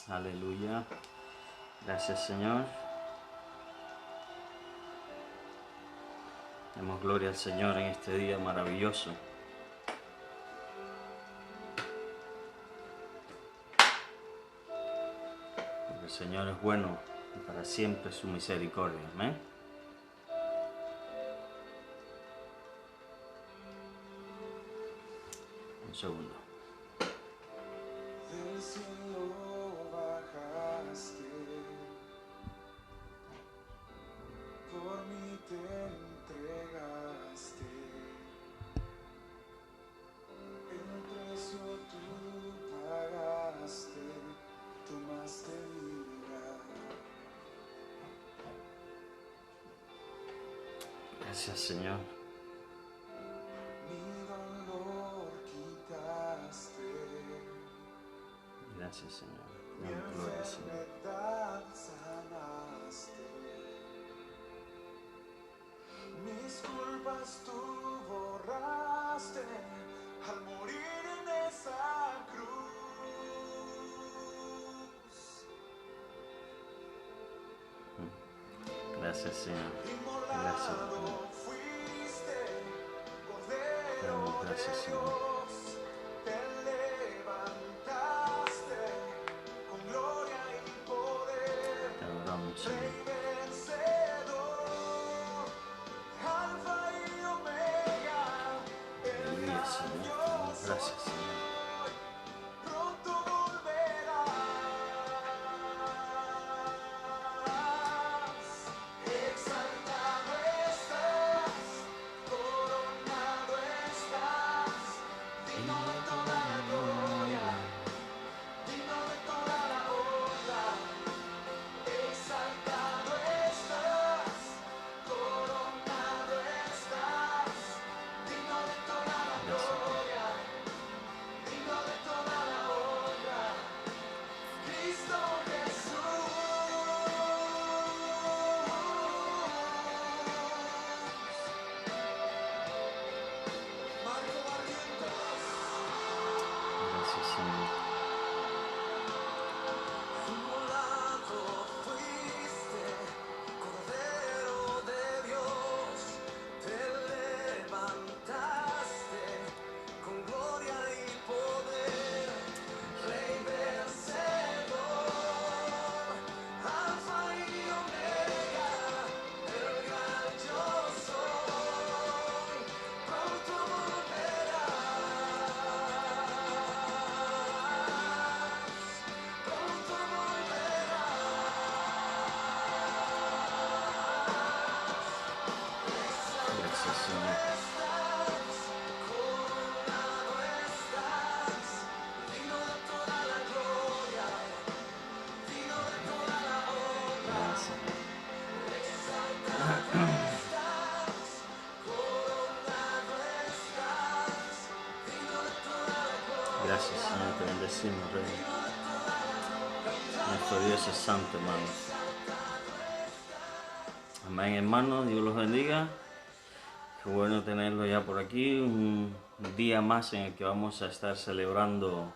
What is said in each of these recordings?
Aleluya. Gracias, Señor. Demos gloria al Señor en este día maravilloso. Porque el Señor es bueno y para siempre su misericordia. Amén. Un segundo. Del cielo bajaste, por mí te entregaste, el precio tú pagaste, tomaste vida. Gracias, Señor. Mi dolor quitaste, Gracias, Señor. mi Demos gloria, Señor. enfermedad sanaste, mis culpas tú borraste al morir en esa cruz. Gracias, Señor. Gracias, Inmolado Señor. fuiste, Cordero Damos de gracias, Señor. Dios, te levantaste con gloria y poder, Te adoramos, Rey Señor. vencedor, Alfa y Omega, el Aleluya, gran Señor. yo Te damos soy, gracias, Señor. pronto volverás, exaltado estás, coronado estás, digno de toda la gloria, digno de toda la honra, exaltado estás, coronado estás, digno de toda la gloria, digno de toda la honra, Cristo Jesús. Marco Barrientos, Gracias, Señor. inmolado fuiste, Cordero de Dios, te levantaste con gloria y poder, Rey vencedor, Alfa y Omega, el gran yo soy, pronto volverás, pronto Gracias, Señor. estás, coronado estás, digno de toda la gloria, digno de toda la honra, Gracias. exaltado estás, coronado estás, digno de toda la gloria, Gracias, Señor. Te bendecimos, Rey. Nuestro Dios es santo, hermanos. Amén, hermanos. Dios los bendiga. Qué bueno tenerlo ya por aquí. Un día más en el que vamos a estar celebrando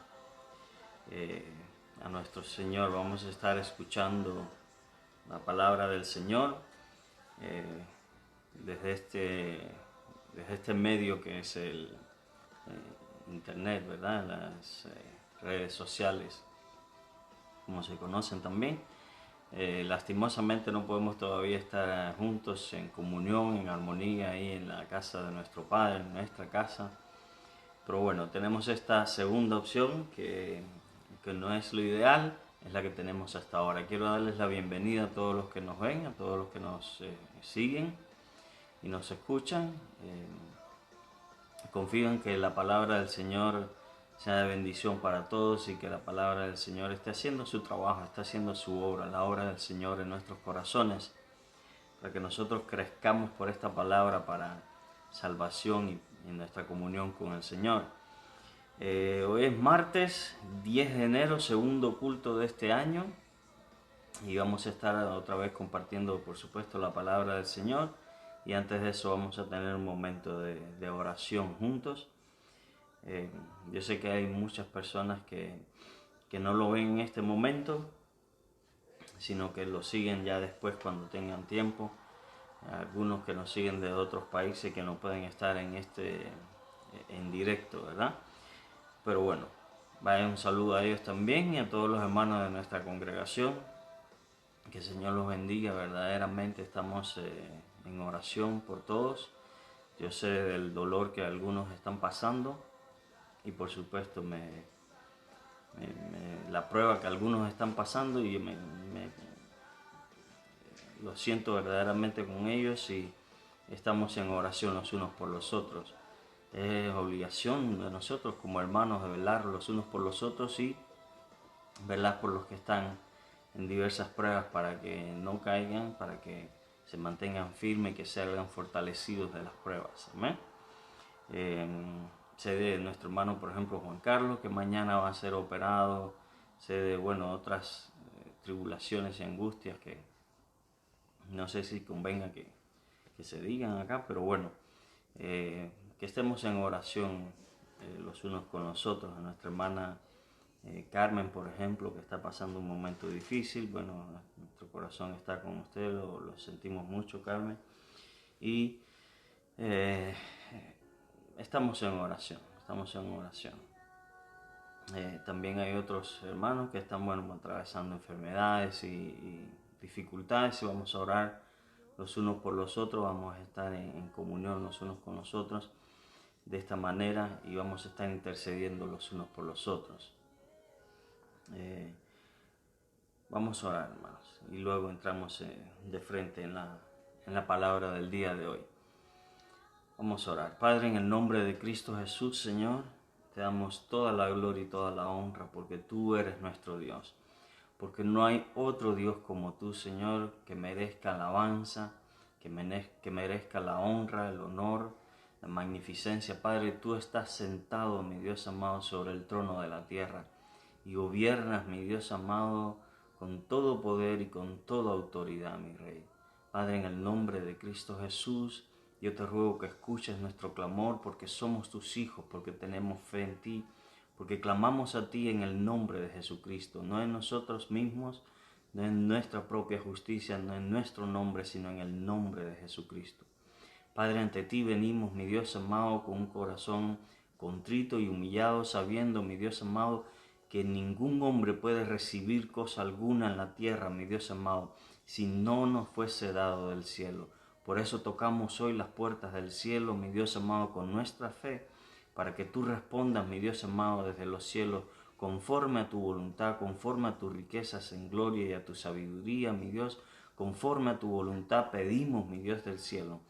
a nuestro Señor. Vamos a estar escuchando la palabra del Señor eh, desde este medio que es el internet, ¿verdad? Las redes sociales, como se conocen también. Lastimosamente no podemos todavía estar juntos en comunión, en armonía ahí en la casa de nuestro Padre, en nuestra casa. Pero bueno, tenemos esta segunda opción que no es lo ideal, es la que tenemos hasta ahora. Quiero darles la bienvenida a todos los que nos ven, a todos los que nos siguen y nos escuchan. Confío en que la palabra del Señor sea de bendición para todos y que la palabra del Señor esté haciendo su trabajo, esté haciendo su obra, la obra del Señor en nuestros corazones, para que nosotros crezcamos por esta palabra para salvación y en nuestra comunión con el Señor. Hoy es martes 10 de enero, segundo culto de este año, y vamos a estar otra vez compartiendo, por supuesto, la palabra del Señor. Y antes de eso vamos a tener un momento de oración juntos. Yo sé que hay muchas personas que que no lo ven en este momento, sino que lo siguen ya después cuando tengan tiempo. Algunos que nos siguen de otros países que no pueden estar en directo, ¿verdad? Pero bueno, vaya un saludo a ellos también y a todos los hermanos de nuestra congregación. Que el Señor los bendiga, verdaderamente estamos en oración por todos. Yo sé del dolor que algunos están pasando y por supuesto la prueba que algunos están pasando y lo siento verdaderamente con ellos y estamos en oración los unos por los otros. Es obligación de nosotros como hermanos de velar los unos por los otros y velar por los que están en diversas pruebas para que no caigan, para que se mantengan firmes y que salgan fortalecidos de las pruebas. Amén. Sé de nuestro hermano, por ejemplo, Juan Carlos, que mañana va a ser operado. Sé de, otras tribulaciones y angustias que no sé si convenga que se digan acá, pero bueno, que estemos en oración los unos con los otros. A nuestra hermana Carmen, por ejemplo, que está pasando un momento difícil, nuestro corazón está con usted, lo sentimos mucho, Carmen, y estamos en oración. También hay otros hermanos que están atravesando enfermedades y dificultades y vamos a orar los unos por los otros, vamos a estar en comunión los unos con los otros de esta manera y vamos a estar intercediendo los unos por los otros. Vamos a orar, hermanos, y luego entramos de frente en la palabra del día de hoy. Vamos a orar. Padre, en el nombre de Cristo Jesús, Señor, te damos toda la gloria y toda la honra porque tú eres nuestro Dios. Porque no hay otro Dios como tú, Señor, que merezca alabanza, que merezca la honra, el honor, la magnificencia. Padre, tú estás sentado, mi Dios amado, sobre el trono de la tierra y gobiernas, mi Dios amado, con todo poder y con toda autoridad, mi Rey. Padre, en el nombre de Cristo Jesús, yo te ruego que escuches nuestro clamor porque somos tus hijos, porque tenemos fe en ti, porque clamamos a ti en el nombre de Jesucristo, no en nosotros mismos, no en nuestra propia justicia, no en nuestro nombre, sino en el nombre de Jesucristo. Padre, ante ti venimos, mi Dios amado, con un corazón contrito y humillado, sabiendo, mi Dios amado, que ningún hombre puede recibir cosa alguna en la tierra, mi Dios amado, si no nos fuese dado del cielo. Por eso tocamos hoy las puertas del cielo, mi Dios amado, con nuestra fe, para que tú respondas, mi Dios amado, desde los cielos, conforme a tu voluntad, conforme a tus riquezas en gloria y a tu sabiduría, mi Dios, conforme a tu voluntad pedimos, mi Dios del cielo,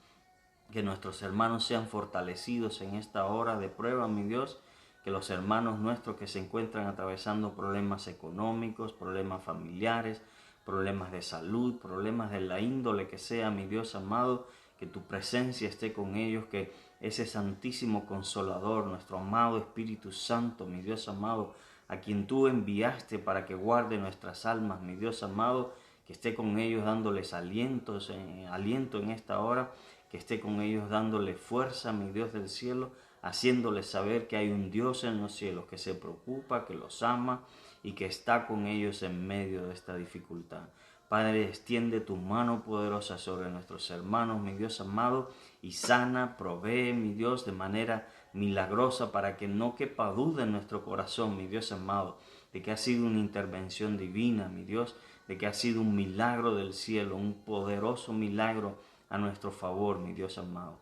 que nuestros hermanos sean fortalecidos en esta hora de prueba, mi Dios, que los hermanos nuestros que se encuentran atravesando problemas económicos, problemas familiares, problemas de salud, problemas de la índole que sea, mi Dios amado, que tu presencia esté con ellos, que ese santísimo consolador, nuestro amado Espíritu Santo, mi Dios amado, a quien tú enviaste para que guarde nuestras almas, mi Dios amado, que esté con ellos dándoles aliento en esta hora, que esté con ellos dándole fuerza, mi Dios del cielo, haciéndoles saber que hay un Dios en los cielos que se preocupa, que los ama y que está con ellos en medio de esta dificultad. Padre, extiende tu mano poderosa sobre nuestros hermanos, mi Dios amado, y sana, provee, mi Dios, de manera milagrosa para que no quepa duda en nuestro corazón, mi Dios amado, de que ha sido una intervención divina, mi Dios, de que ha sido un milagro del cielo, un poderoso milagro a nuestro favor, mi Dios amado.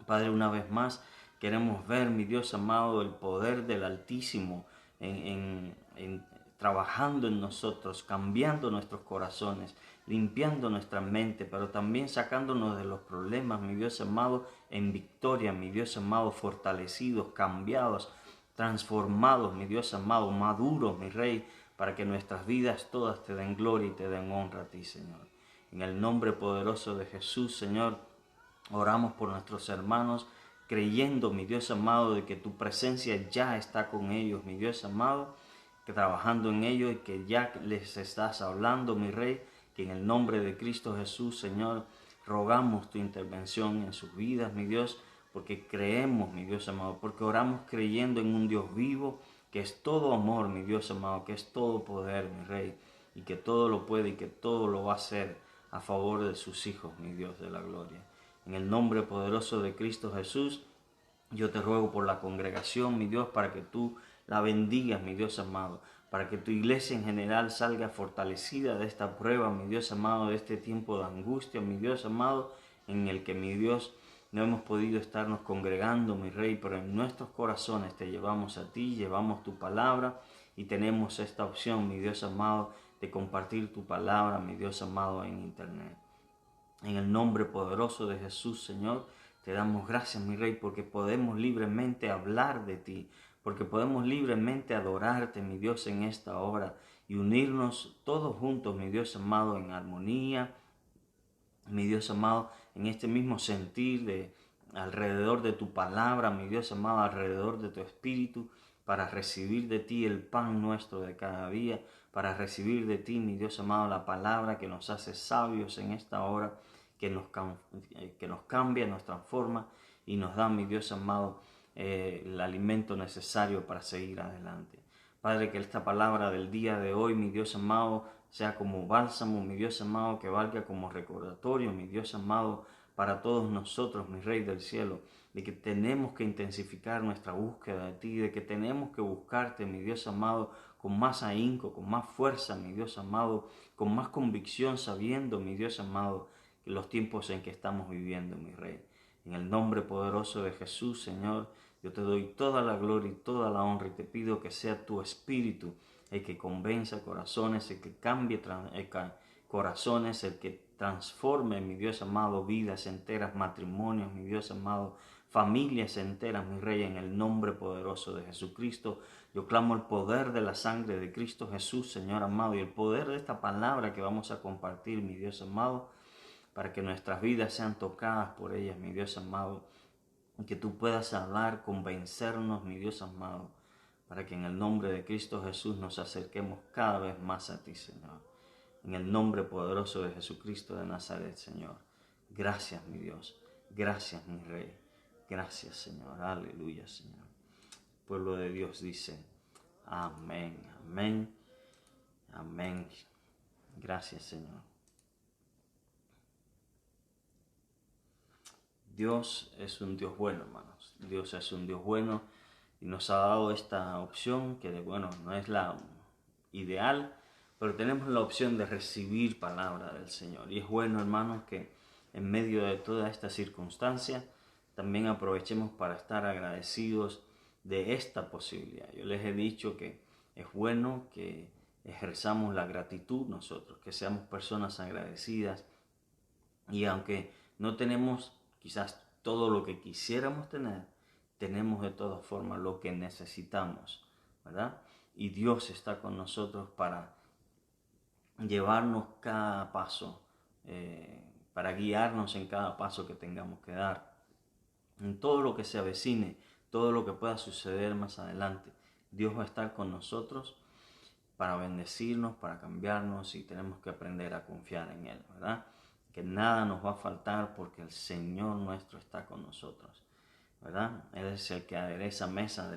Padre, una vez más queremos ver, mi Dios amado, el poder del Altísimo trabajando en nosotros, cambiando nuestros corazones, limpiando nuestra mente, pero también sacándonos de los problemas, mi Dios amado, en victoria, mi Dios amado, fortalecidos, cambiados, transformados, mi Dios amado, maduros, mi Rey, para que nuestras vidas todas te den gloria y te den honra a ti, Señor. En el nombre poderoso de Jesús, Señor, oramos por nuestros hermanos, creyendo, mi Dios amado, de que tu presencia ya está con ellos, mi Dios amado, que trabajando en ellos y que ya les estás hablando, mi Rey, que en el nombre de Cristo Jesús, Señor, rogamos tu intervención en sus vidas, mi Dios, porque creemos, mi Dios amado, porque oramos creyendo en un Dios vivo, que es todo amor, mi Dios amado, que es todo poder, mi Rey, y que todo lo puede y que todo lo va a hacer a favor de sus hijos, mi Dios de la gloria. En el nombre poderoso de Cristo Jesús, yo te ruego por la congregación, mi Dios, para que tú la bendigas, mi Dios amado, para que tu iglesia en general salga fortalecida de esta prueba, mi Dios amado, de este tiempo de angustia, mi Dios amado, en el que, mi Dios, no hemos podido estarnos congregando, mi Rey, pero en nuestros corazones te llevamos a ti, llevamos tu palabra y tenemos esta opción, mi Dios amado, de compartir tu palabra, mi Dios amado, en internet. En el nombre poderoso de Jesús, Señor, te damos gracias, mi Rey, porque podemos libremente hablar de ti, porque podemos libremente adorarte, mi Dios, en esta hora y unirnos todos juntos, mi Dios amado, en armonía, mi Dios amado, en este mismo sentir de alrededor de tu palabra, mi Dios amado, alrededor de tu espíritu, para recibir de ti el pan nuestro de cada día, para recibir de ti, mi Dios amado, la palabra que nos hace sabios en esta hora, que nos cambia, nos transforma y nos da, mi Dios amado, el alimento necesario para seguir adelante. Padre, que esta palabra del día de hoy, mi Dios amado, sea como bálsamo, mi Dios amado, que valga como recordatorio, mi Dios amado, para todos nosotros, mi Rey del cielo, de que tenemos que intensificar nuestra búsqueda de ti, de que tenemos que buscarte, mi Dios amado, con más ahínco, con más fuerza, mi Dios amado, con más convicción, sabiendo, mi Dios amado, que los tiempos en que estamos viviendo, mi Rey. En el nombre poderoso de Jesús, Señor, yo te doy toda la gloria y toda la honra y te pido que sea tu espíritu el que convenza corazones, el que cambie corazones, el que transforme, mi Dios amado, vidas enteras, matrimonios, mi Dios amado, familias enteras, mi Rey, en el nombre poderoso de Jesucristo. Yo clamo el poder de la sangre de Cristo Jesús, Señor amado, y el poder de esta palabra que vamos a compartir, mi Dios amado, para que nuestras vidas sean tocadas por ellas, mi Dios amado, y que tú puedas hablar, convencernos, mi Dios amado, para que en el nombre de Cristo Jesús nos acerquemos cada vez más a ti, Señor. En el nombre poderoso de Jesucristo de Nazaret, Señor. Gracias, mi Dios. Gracias, mi Rey. Gracias, Señor. Aleluya, Señor. El pueblo de Dios dice, amén, amén, amén. Gracias, Señor. Dios es un Dios bueno, hermanos. Dios es un Dios bueno y nos ha dado esta opción que, bueno, no es la ideal, pero tenemos la opción de recibir palabra del Señor. Y es bueno, hermanos, que en medio de toda esta circunstancia también aprovechemos para estar agradecidos de esta posibilidad. Yo les he dicho que es bueno que ejerzamos la gratitud nosotros, que seamos personas agradecidas y aunque no tenemos quizás todo lo que quisiéramos tener, tenemos de todas formas lo que necesitamos, ¿verdad? Y Dios está con nosotros para llevarnos cada paso, para guiarnos en cada paso que tengamos que dar, en todo lo que se avecine, todo lo que pueda suceder más adelante. Dios va a estar con nosotros para bendecirnos, para cambiarnos y tenemos que aprender a confiar en Él, ¿verdad? Que nada nos va a faltar porque el Señor nuestro está con nosotros, ¿verdad? Él es el que adereza mesa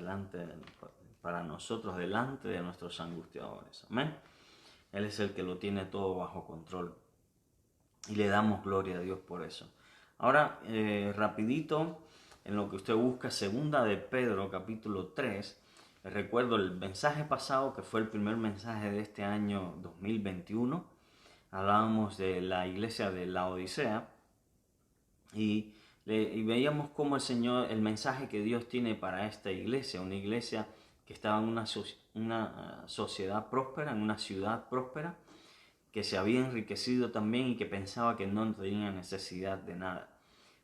para nosotros delante de nuestros angustiadores, amén. Él es el que lo tiene todo bajo control y le damos gloria a Dios por eso. Ahora, rapidito, en lo que usted busca, segunda de Pedro, capítulo 3, les recuerdo el mensaje pasado, que fue el primer mensaje de este año 2021. Hablábamos de la iglesia de la Odisea y veíamos cómo el mensaje que Dios tiene para esta iglesia, una iglesia que estaba en una sociedad próspera, en una ciudad próspera, que se había enriquecido también y que pensaba que no tenía necesidad de nada.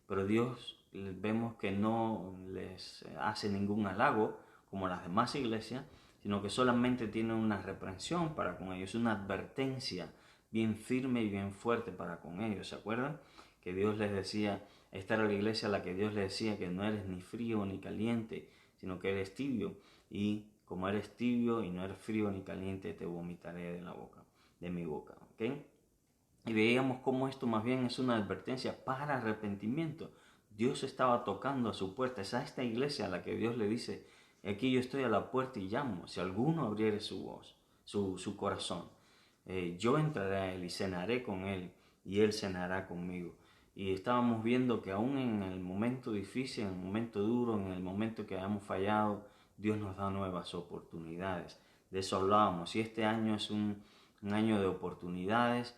Pero Dios vemos que no les hace ningún halago como las demás iglesias, sino que solamente tiene una reprensión para con ellos, una advertencia bien firme y bien fuerte para con ellos. ¿Se acuerdan? Que Dios les decía, esta era la iglesia a la que Dios les decía que no eres ni frío ni caliente, sino que eres tibio. Y como eres tibio y no eres frío ni caliente, te vomitaré de mi boca. ¿Okay? Y veíamos cómo esto más bien es una advertencia para arrepentimiento. Dios estaba tocando a su puerta. Es a esta iglesia a la que Dios le dice, Aquí yo estoy a la puerta y llamo. Si alguno abriere su voz, su corazón, yo entraré a él y cenaré con él y él cenará conmigo. Y estábamos viendo que aún en el momento difícil, en el momento duro, en el momento que hayamos fallado, Dios nos da nuevas oportunidades. De eso hablábamos. Y este año es un año de oportunidades.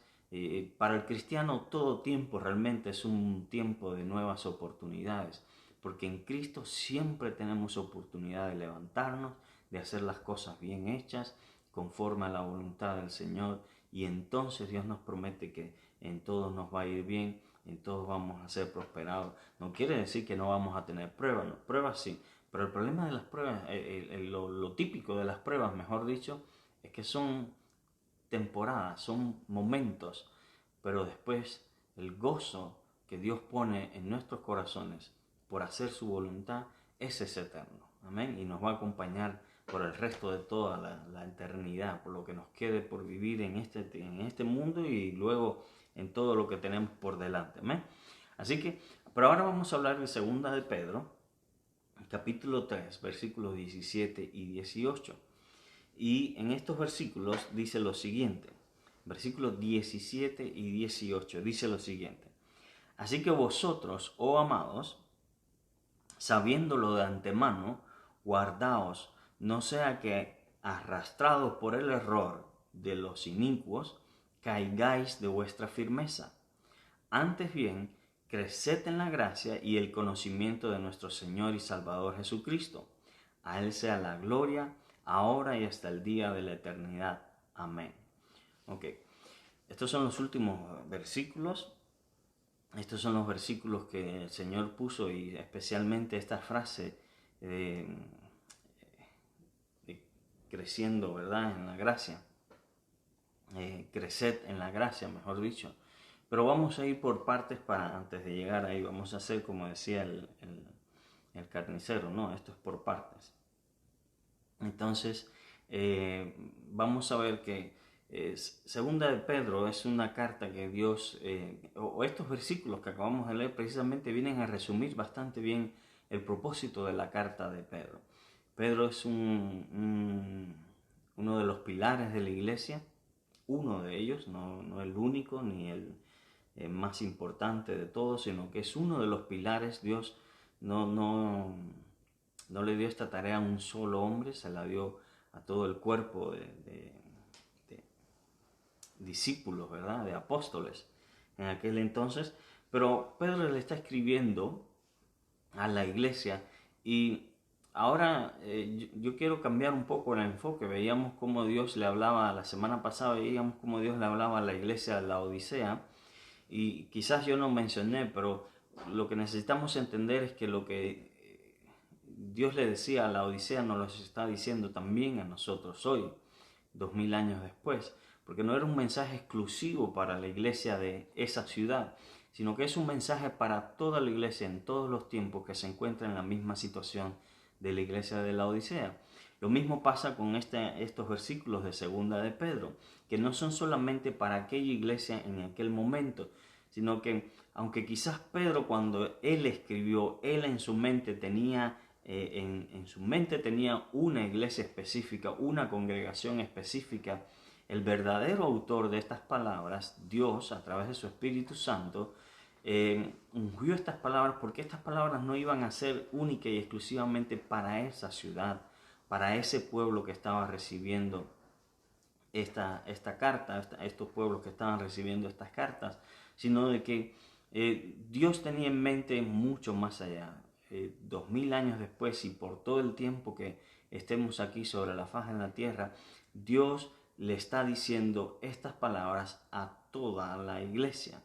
Para el cristiano todo tiempo realmente es un tiempo de nuevas oportunidades. Porque en Cristo siempre tenemos oportunidad de levantarnos, de hacer las cosas bien hechas, conforme a la voluntad del Señor. Y entonces Dios nos promete que en todos nos va a ir bien, en todos vamos a ser prosperados. No quiere decir que no vamos a tener pruebas, no, pruebas sí, pero el problema de las pruebas, lo típico de las pruebas, mejor dicho, es que son temporadas, son momentos, pero después el gozo que Dios pone en nuestros corazones por hacer su voluntad, ese es eterno, amén, y nos va a acompañar por el resto de toda la eternidad, por lo que nos quede por vivir en este mundo y luego en todo lo que tenemos por delante, amén. Así que, pero ahora vamos a hablar de 2 de Pedro, capítulo 3, versículos 17 y 18. Y en estos versículos dice lo siguiente, versículos 17 y 18, dice lo siguiente: así que vosotros, oh amados, sabiéndolo de antemano, guardaos, no sea que, arrastrados por el error de los inicuos, caigáis de vuestra firmeza. Antes bien, creced en la gracia y el conocimiento de nuestro Señor y Salvador Jesucristo. A Él sea la gloria, ahora y hasta el día de la eternidad. Amén. Ok, estos son los últimos versículos. Estos son los versículos que el Señor puso, y especialmente esta frase de creciendo, ¿verdad?, en la gracia. Creced en la gracia, mejor dicho. Pero vamos a ir por partes para, antes de llegar ahí, vamos a hacer como decía el carnicero, ¿no? Esto es por partes. Entonces, vamos a ver que Segunda de Pedro es una carta que Dios, o estos versículos que acabamos de leer precisamente vienen a resumir bastante bien el propósito de la carta de Pedro. Pedro es uno de los pilares de la iglesia, uno de ellos, no el único ni el más importante de todos, sino que es uno de los pilares. Dios no le dio esta tarea a un solo hombre, se la dio a todo el cuerpo de discípulos, ¿verdad?, de apóstoles en aquel entonces. Pero Pedro le está escribiendo a la iglesia, y ahora yo quiero cambiar un poco el enfoque. Veíamos cómo Dios le hablaba, la semana pasada veíamos cómo Dios le hablaba a la iglesia de la Odisea, y quizás yo no mencioné, pero lo que necesitamos entender es que lo que Dios le decía a la Odisea nos lo está diciendo también a nosotros hoy, 2000 años después, porque no era un mensaje exclusivo para la iglesia de esa ciudad, sino que es un mensaje para toda la iglesia en todos los tiempos que se encuentra en la misma situación de la iglesia de la Odisea. Lo mismo pasa con estos versículos de 2 de Pedro, que no son solamente para aquella iglesia en aquel momento, sino que aunque quizás Pedro, cuando él escribió, él en su mente tenía una iglesia específica, una congregación específica, el verdadero autor de estas palabras, Dios, a través de su Espíritu Santo, ungió estas palabras, porque estas palabras no iban a ser únicas y exclusivamente para esa ciudad, para ese pueblo que estaba recibiendo esta carta, estos pueblos que estaban recibiendo estas cartas, sino de que Dios tenía en mente mucho más allá. 2000 años después, y por todo el tiempo que estemos aquí sobre la faz de la tierra, Dios le está diciendo estas palabras a toda la iglesia.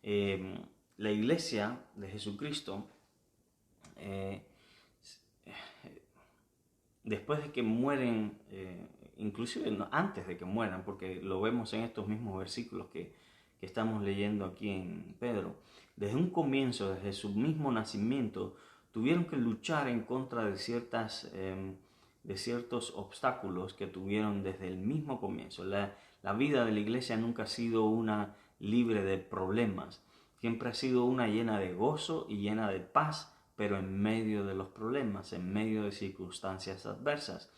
La iglesia de Jesucristo, después de que mueren, inclusive antes de que mueran, porque lo vemos en estos mismos versículos que estamos leyendo aquí en Pedro, desde un comienzo, desde su mismo nacimiento, tuvieron que luchar en contra de ciertos obstáculos que tuvieron desde el mismo comienzo. La vida de la iglesia nunca ha sido una libre de problemas, siempre ha sido una llena de gozo y llena de paz, pero en medio de los problemas, en medio de circunstancias adversas.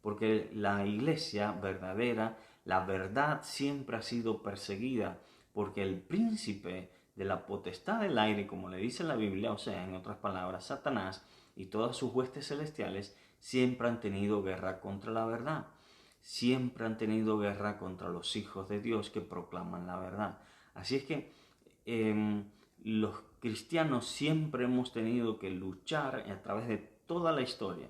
Porque la iglesia verdadera, la verdad siempre ha sido perseguida, porque el príncipe de la potestad del aire, como le dice la Biblia, o sea, en otras palabras, Satanás y todas sus huestes celestiales, siempre han tenido guerra contra la verdad. Siempre han tenido guerra contra los hijos de Dios que proclaman la verdad. Así es que los cristianos siempre hemos tenido que luchar a través de toda la historia.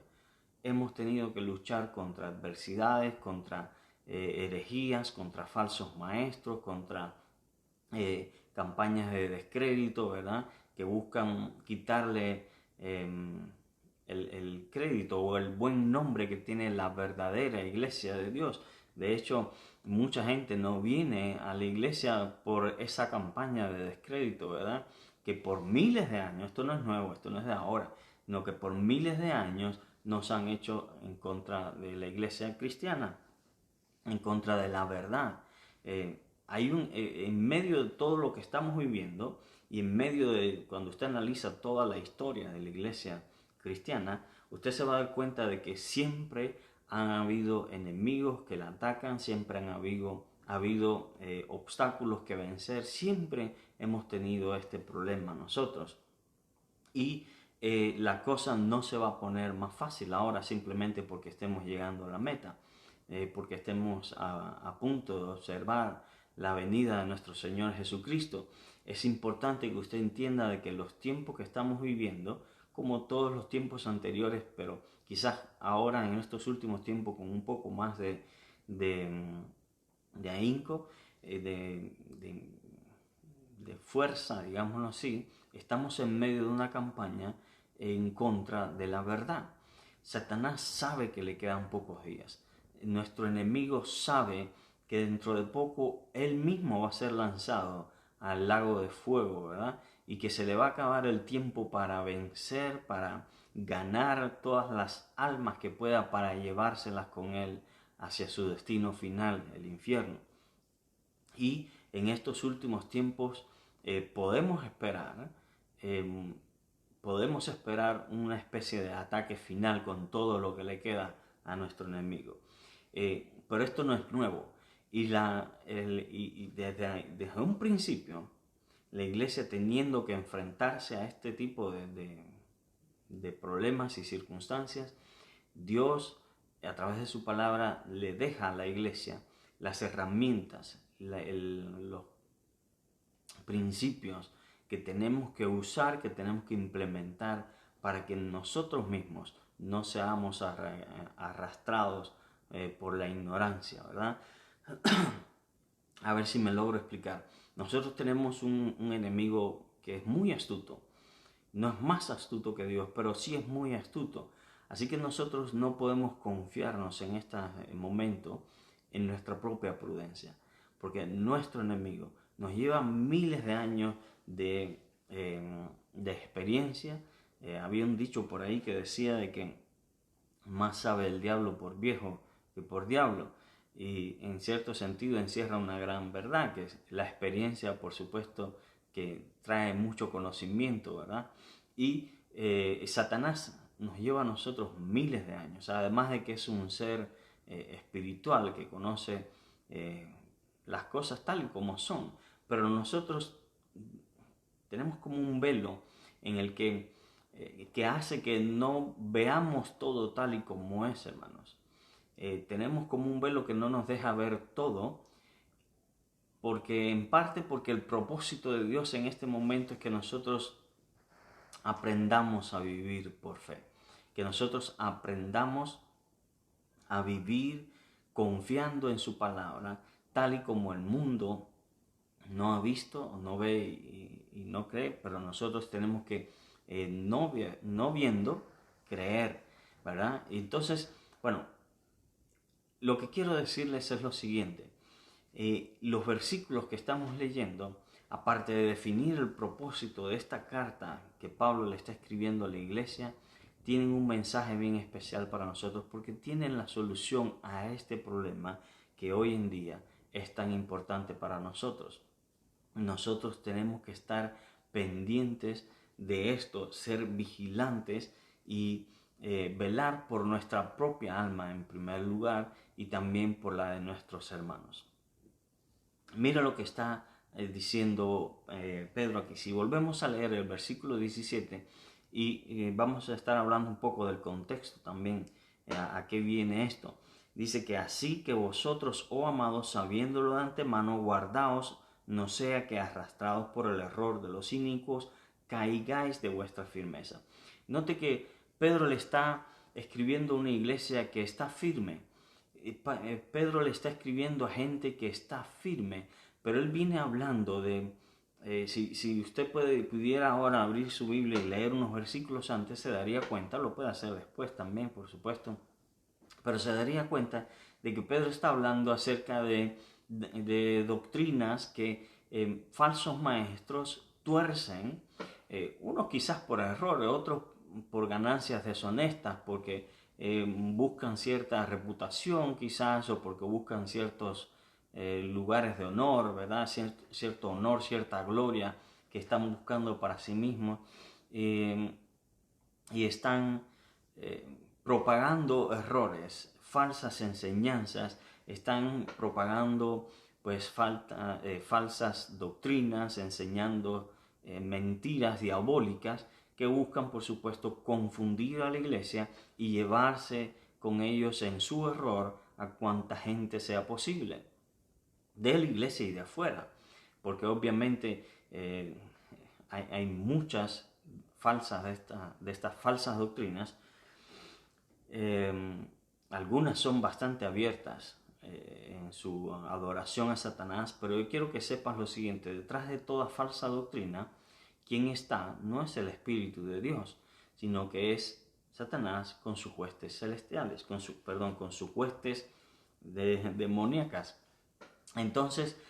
Hemos tenido que luchar contra adversidades, contra herejías, contra falsos maestros, contra campañas de descrédito, ¿verdad? Que buscan quitarle el crédito o el buen nombre que tiene la verdadera iglesia de Dios. De hecho, mucha gente no viene a la iglesia por esa campaña de descrédito, ¿verdad? Que por miles de años, esto no es nuevo, esto no es de ahora, sino que por miles de años nos han hecho en contra de la iglesia cristiana, en contra de la verdad. En medio de todo lo que estamos viviendo y en medio de cuando usted analiza toda la historia de la iglesia cristiana, usted se va a dar cuenta de que siempre han habido enemigos que la atacan, siempre han habido obstáculos que vencer, siempre hemos tenido este problema nosotros. Y la cosa no se va a poner más fácil ahora simplemente porque estemos llegando a la meta, porque estemos a punto de observar la venida de nuestro Señor Jesucristo. Es importante que usted entienda de que los tiempos que estamos viviendo, como todos los tiempos anteriores, pero quizás ahora en estos últimos tiempos con un poco más de ahínco, de fuerza, digámoslo así, estamos en medio de una campaña en contra de la verdad. Satanás sabe que le quedan pocos días. Nuestro enemigo sabe que dentro de poco él mismo va a ser lanzado al lago de fuego, ¿verdad? Y que se le va a acabar el tiempo para vencer, para ganar todas las almas que pueda, para llevárselas con él hacia su destino final, el infierno. Y en estos últimos tiempos podemos esperar una especie de ataque final con todo lo que le queda a nuestro enemigo. Pero esto no es nuevo. Y desde un principio, la iglesia teniendo que enfrentarse a este tipo de problemas y circunstancias, Dios, a través de su palabra, le deja a la iglesia las herramientas, los principios que tenemos que usar, que tenemos que implementar para que nosotros mismos no seamos arrastrados por la ignorancia, ¿verdad? A ver si me logro explicar. Nosotros tenemos un enemigo que es muy astuto. No es más astuto que Dios, pero sí es muy astuto. Así que nosotros no podemos confiarnos en este momento en nuestra propia prudencia, porque nuestro enemigo nos lleva miles de años de experiencia. Había un dicho por ahí que decía de que más sabe el diablo por viejo que por diablo, y en cierto sentido encierra una gran verdad, que es la experiencia, por supuesto, que trae mucho conocimiento, ¿verdad? Y Satanás nos lleva a nosotros miles de años, además de que es un ser espiritual que conoce las cosas tal y como son, pero nosotros tenemos como un velo en el que hace que no veamos todo tal y como es, hermanos. Tenemos como un velo que no nos deja ver todo, porque en parte porque el propósito de Dios en este momento es que nosotros aprendamos a vivir por fe, que nosotros aprendamos a vivir confiando en su palabra, tal y como el mundo no ha visto, no ve y no cree, pero nosotros tenemos que, no viendo, creer, ¿verdad? Entonces, bueno, lo que quiero decirles es lo siguiente. Los versículos que estamos leyendo, aparte de definir el propósito de esta carta que Pablo le está escribiendo a la iglesia, tienen un mensaje bien especial para nosotros porque tienen la solución a este problema que hoy en día es tan importante para nosotros. Nosotros tenemos que estar pendientes de esto, ser vigilantes y velar por nuestra propia alma en primer lugar y también por la de nuestros hermanos. Mira lo que está diciendo Pedro aquí. Si volvemos a leer el versículo 17 y vamos a estar hablando un poco del contexto también, a qué viene esto. Dice que así que vosotros, oh amados, sabiéndolo de antemano, guardaos, no sea que arrastrados por el error de los inicuos, caigáis de vuestra firmeza. Note que Pedro le está escribiendo a una iglesia que está firme. Pedro le está escribiendo a gente que está firme, pero él viene hablando de, si usted pudiera ahora abrir su Biblia y leer unos versículos antes, se daría cuenta, lo puede hacer después también, por supuesto, pero se daría cuenta de que Pedro está hablando acerca de doctrinas que falsos maestros tuercen, unos quizás por error, otros por ganancias deshonestas, porque buscan cierta reputación quizás, o porque buscan ciertos lugares de honor, ¿verdad? Cierto honor, cierta gloria que están buscando para sí mismos, y están propagando errores, falsas enseñanzas, están propagando pues falsas doctrinas, enseñando mentiras diabólicas que buscan, por supuesto, confundir a la iglesia y llevarse con ellos en su error a cuanta gente sea posible, de la iglesia y de afuera, porque obviamente hay muchas falsas de estas falsas doctrinas. Algunas son bastante abiertas en su adoración a Satanás, pero yo quiero que sepas lo siguiente: detrás de toda falsa doctrina, quien está no es el Espíritu de Dios, sino que es Satanás con sus huestes celestiales, con sus huestes demoníacas. Entonces,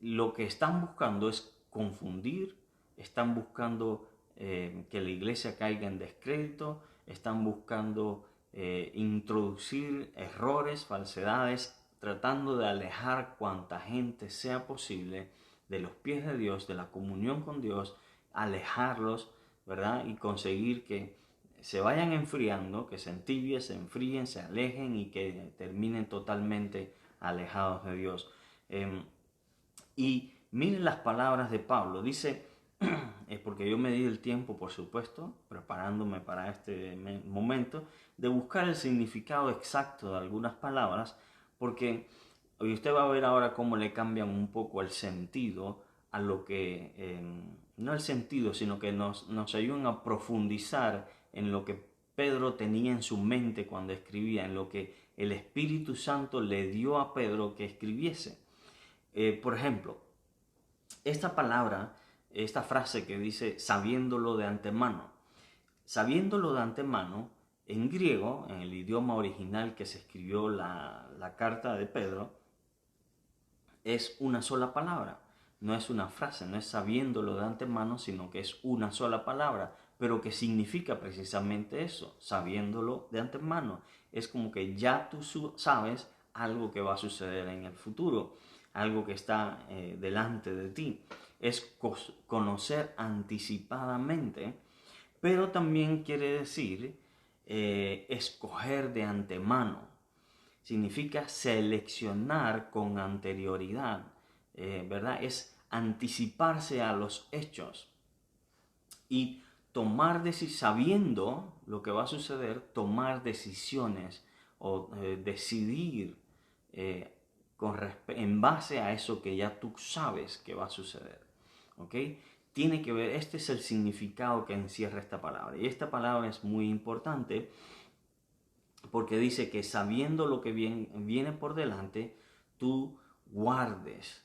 lo que están buscando es confundir, están buscando que la iglesia caiga en descrédito, están buscando introducir errores, falsedades, tratando de alejar cuanta gente sea posible de los pies de Dios, de la comunión con Dios, alejarlos, ¿verdad? Y conseguir que se vayan enfriando, que se entibien, se enfríen, se alejen y que terminen totalmente alejados de Dios. Y miren las palabras de Pablo. Dice, porque yo me di el tiempo, por supuesto, preparándome para este momento, de buscar el significado exacto de algunas palabras, porque usted va a ver ahora cómo le cambian un poco el sentido a lo que, no el sentido, sino que nos ayudan a profundizar en lo que Pedro tenía en su mente cuando escribía, en lo que el Espíritu Santo le dio a Pedro que escribiese. Por ejemplo, esta palabra, esta frase que dice sabiéndolo de antemano. Sabiéndolo de antemano, en griego, en el idioma original que se escribió la carta de Pedro, es una sola palabra. No es una frase, no es sabiéndolo de antemano, sino que es una sola palabra, pero que significa precisamente eso, sabiéndolo de antemano. Es como que ya tú sabes algo que va a suceder en el futuro, algo que está delante de ti. Es conocer anticipadamente, pero también quiere decir escoger de antemano. Significa seleccionar con anterioridad, ¿verdad? Es anticiparse a los hechos y sabiendo lo que va a suceder, tomar decisiones o decidir en base a eso que ya tú sabes que va a suceder, ¿ok? Tiene que ver, este es el significado que encierra esta palabra, y esta palabra es muy importante porque dice que sabiendo lo que viene por delante, tú guardes.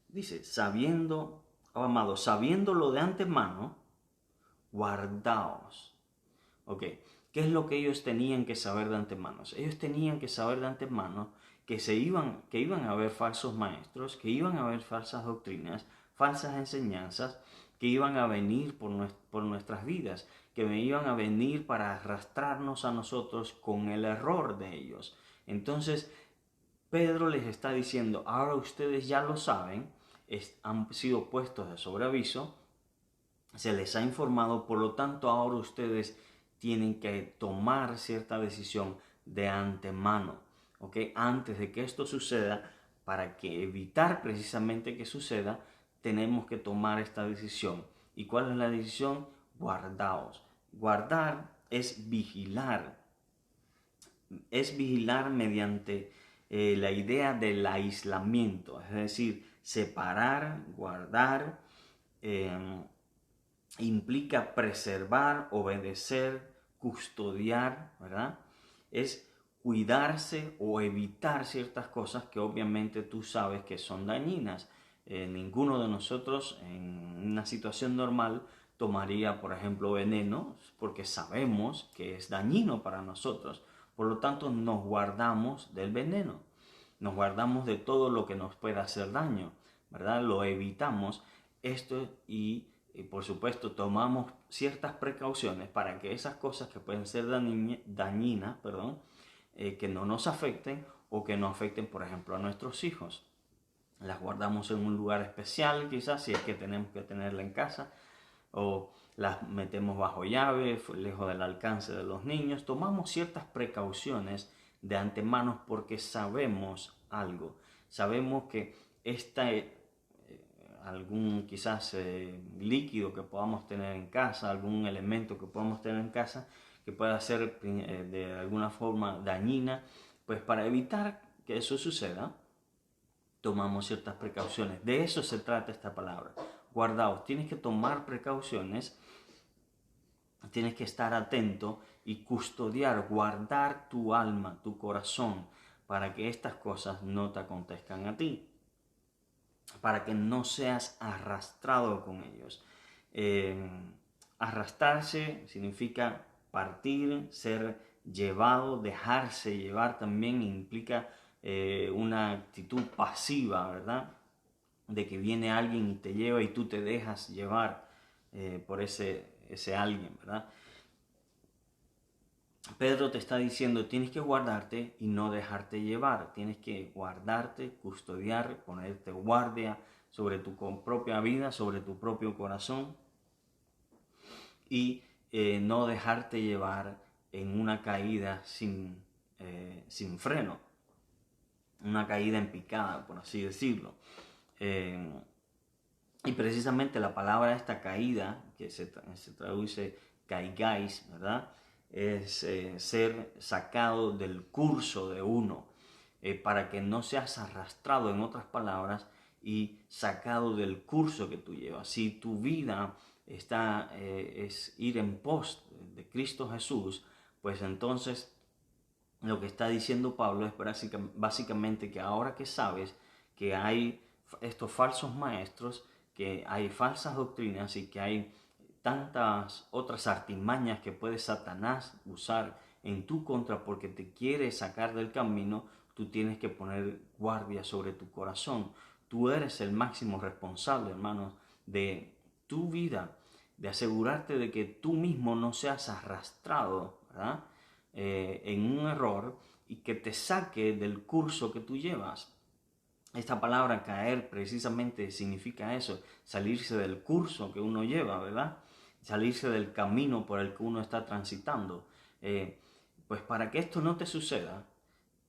Dice, sabiendo, oh amado, sabiéndolo de antemano, guardaos. Ok, ¿qué es lo que ellos tenían que saber de antemano? Ellos tenían que saber de antemano que iban a haber falsos maestros, que iban a haber falsas doctrinas, falsas enseñanzas, que iban a venir por nuestras vidas, que iban a venir para arrastrarnos a nosotros con el error de ellos. Entonces, Pedro les está diciendo, ahora ustedes ya lo saben, han sido puestos de sobreaviso, se les ha informado, por lo tanto ahora ustedes tienen que tomar cierta decisión de antemano, ¿ok? Antes de que esto suceda, para que evitar precisamente que suceda, tenemos que tomar esta decisión. ¿Y cuál es la decisión? Guardaos. Guardar es vigilar mediante la idea del aislamiento, es decir, separar, guardar, eh, implica preservar, obedecer, custodiar, ¿verdad? Es cuidarse o evitar ciertas cosas que obviamente tú sabes que son dañinas. Ninguno de nosotros en una situación normal tomaría, por ejemplo, veneno porque sabemos que es dañino para nosotros. Por lo tanto, nos guardamos del veneno, nos guardamos de todo lo que nos pueda hacer daño, ¿verdad? Lo evitamos esto y por supuesto tomamos ciertas precauciones para que esas cosas que pueden ser dañinas, que no nos afecten o que no afecten, por ejemplo, a nuestros hijos. Las guardamos en un lugar especial, quizás, si es que tenemos que tenerla en casa, o las metemos bajo llave, lejos del alcance de los niños. Tomamos ciertas precauciones de antemano porque sabemos algo. Sabemos que algún quizás líquido que podamos tener en casa, algún elemento que podamos tener en casa que pueda ser de alguna forma dañina, pues para evitar que eso suceda, tomamos ciertas precauciones. De eso se trata esta palabra. Guardaos, tienes que tomar precauciones, tienes que estar atento y custodiar, guardar tu alma, tu corazón, para que estas cosas no te acontezcan a ti, para que no seas arrastrado con ellos. Arrastrarse significa partir, ser llevado, dejarse llevar también implica una actitud pasiva, ¿verdad? De que viene alguien y te lleva y tú te dejas llevar por ese alguien, ¿verdad? Pedro te está diciendo, tienes que guardarte y no dejarte llevar. Tienes que guardarte, custodiar, ponerte guardia sobre tu propia vida, sobre tu propio corazón y no dejarte llevar en una caída sin freno, una caída en picada, por así decirlo. Y precisamente la palabra esta caída, que se traduce caigáis, ¿verdad? Es ser sacado del curso de uno, para que no seas arrastrado, en otras palabras, y sacado del curso que tú llevas. Si tu vida es ir en pos de Cristo Jesús, pues entonces lo que está diciendo Pablo es básicamente que ahora que sabes que hay estos falsos maestros, que hay falsas doctrinas y que hay tantas otras artimañas que puede Satanás usar en tu contra porque te quiere sacar del camino, tú tienes que poner guardia sobre tu corazón. Tú eres el máximo responsable, hermanos, de tu vida, de asegurarte de que tú mismo no seas arrastrado, ¿verdad? En un error y que te saque del curso que tú llevas. Esta palabra caer precisamente significa eso, salirse del curso que uno lleva, ¿verdad? Salirse del camino por el que uno está transitando. Pues para que esto no te suceda,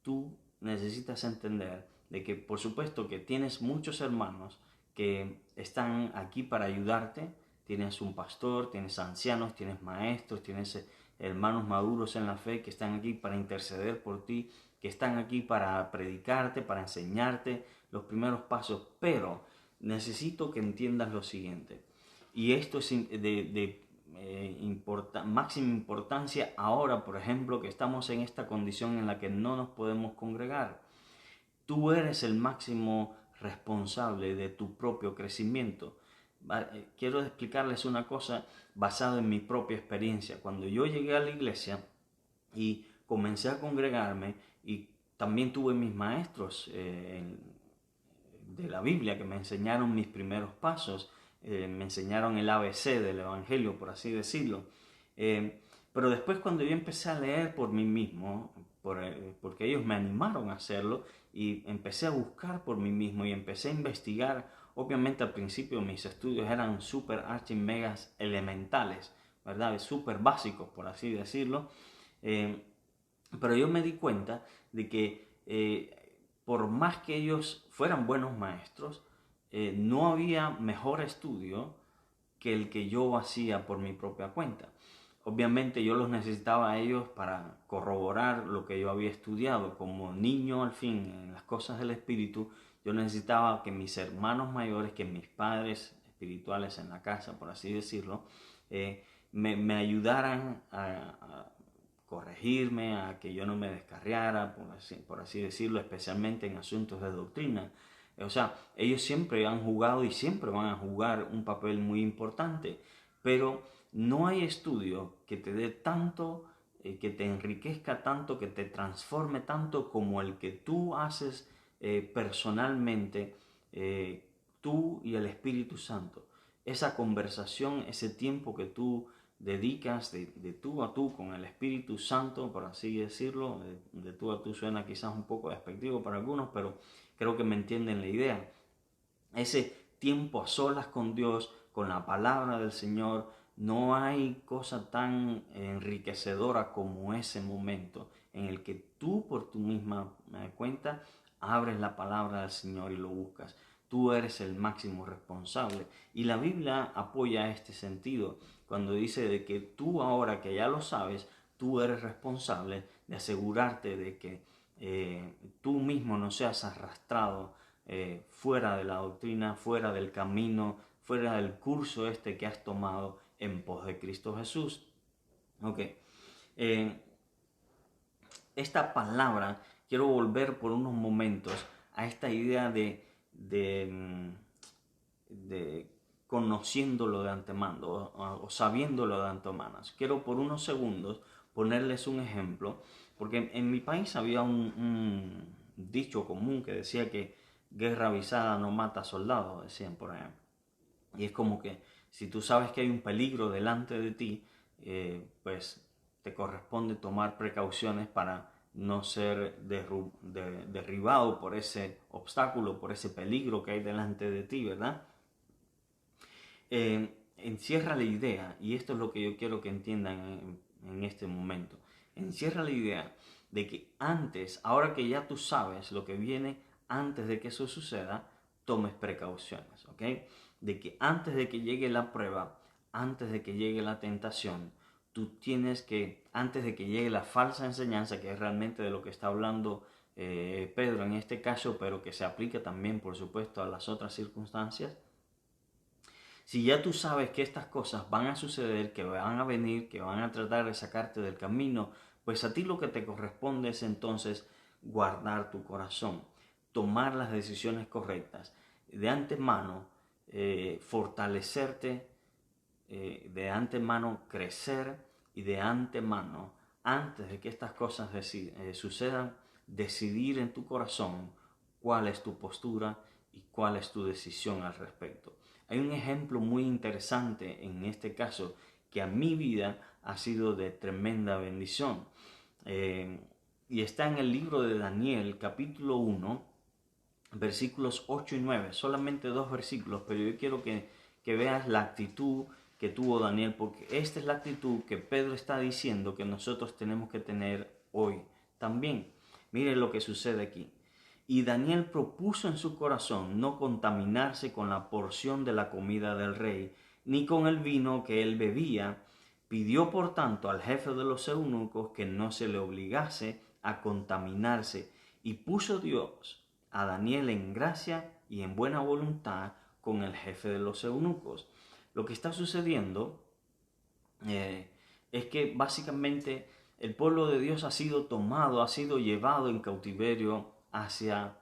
tú necesitas entender de que por supuesto que tienes muchos hermanos que están aquí para ayudarte. Tienes un pastor, tienes ancianos, tienes maestros, tienes hermanos maduros en la fe que están aquí para interceder por ti, que están aquí para predicarte, para enseñarte los primeros pasos, pero necesito que entiendas lo siguiente, y esto es de máxima importancia ahora, por ejemplo, que estamos en esta condición en la que no nos podemos congregar. Tú eres el máximo responsable de tu propio crecimiento. Quiero explicarles una cosa basada en mi propia experiencia. Cuando yo llegué a la iglesia y comencé a congregarme y también tuve mis maestros de la Biblia que me enseñaron mis primeros pasos, me enseñaron el ABC del Evangelio, por así decirlo. Pero después cuando yo empecé a leer por mí mismo, porque ellos me animaron a hacerlo, y empecé a buscar por mí mismo y empecé a investigar Obviamente al principio mis estudios eran súper archi megas elementales, ¿verdad? Súper básicos, por así decirlo. Pero yo me di cuenta de que por más que ellos fueran buenos maestros, no había mejor estudio que el que yo hacía por mi propia cuenta. Obviamente yo los necesitaba a ellos para corroborar lo que yo había estudiado. Como niño, al fin, en las cosas del espíritu, yo necesitaba que mis hermanos mayores, que mis padres espirituales en la casa, por así decirlo, me ayudaran a corregirme, a que yo no me descarriara, por así decirlo, especialmente en asuntos de doctrina. O sea, ellos siempre han jugado y siempre van a jugar un papel muy importante, pero no hay estudio que te dé tanto, que te enriquezca tanto, que te transforme tanto como el que tú haces personalmente, tú y el Espíritu Santo. Esa conversación, ese tiempo que tú dedicas de tú a tú con el Espíritu Santo, por así decirlo, de tú a tú suena quizás un poco despectivo para algunos, pero creo que me entienden la idea. Ese tiempo a solas con Dios, con la palabra del Señor, no hay cosa tan enriquecedora como ese momento en el que tú por tu misma cuenta abres la palabra del Señor y lo buscas. Tú eres el máximo responsable. Y la Biblia apoya este sentido cuando dice de que tú ahora que ya lo sabes, tú eres responsable de asegurarte de que tú mismo no seas arrastrado fuera de la doctrina, fuera del camino, fuera del curso este que has tomado en pos de Cristo Jesús. Ok. Esta palabra, quiero volver por unos momentos a esta idea de conociéndolo de antemano o sabiéndolo de antemano. Quiero por unos segundos ponerles un ejemplo, porque en mi país había un dicho común que decía que guerra avisada no mata soldados, decían por ahí. Y es como que si tú sabes que hay un peligro delante de ti, pues te corresponde tomar precauciones para no ser derribado por ese obstáculo, por ese peligro que hay delante de ti, ¿verdad? Encierra la idea, y esto es lo que yo quiero que entiendan en este momento, encierra la idea de que antes, ahora que ya tú sabes lo que viene, antes de que eso suceda, tomes precauciones, ¿ok? De que antes de que llegue la prueba, antes de que llegue la tentación, tú tienes que, antes de que llegue la falsa enseñanza, que es realmente de lo que está hablando Pedro en este caso, pero que se aplica también, por supuesto, a las otras circunstancias. Si ya tú sabes que estas cosas van a suceder, que van a venir, que van a tratar de sacarte del camino, pues a ti lo que te corresponde es entonces guardar tu corazón, tomar las decisiones correctas, de antemano fortalecerte, de antemano crecer y de antemano, antes de que estas cosas sucedan, decidir en tu corazón cuál es tu postura y cuál es tu decisión al respecto. Hay un ejemplo muy interesante en este caso que a mi vida ha sido de tremenda bendición. Y está en el libro de Daniel, capítulo 1, versículos 8 y 9. Solamente 2 versículos, pero yo quiero que veas la actitud que tuvo Daniel, porque esta es la actitud que Pedro está diciendo que nosotros tenemos que tener hoy también. Mire lo que sucede aquí. Y Daniel propuso en su corazón no contaminarse con la porción de la comida del rey, ni con el vino que él bebía. Pidió por tanto al jefe de los eunucos que no se le obligase a contaminarse, y puso Dios a Daniel en gracia y en buena voluntad con el jefe de los eunucos. Lo que está sucediendo es que básicamente el pueblo de Dios ha sido tomado, ha sido llevado en cautiverio hacia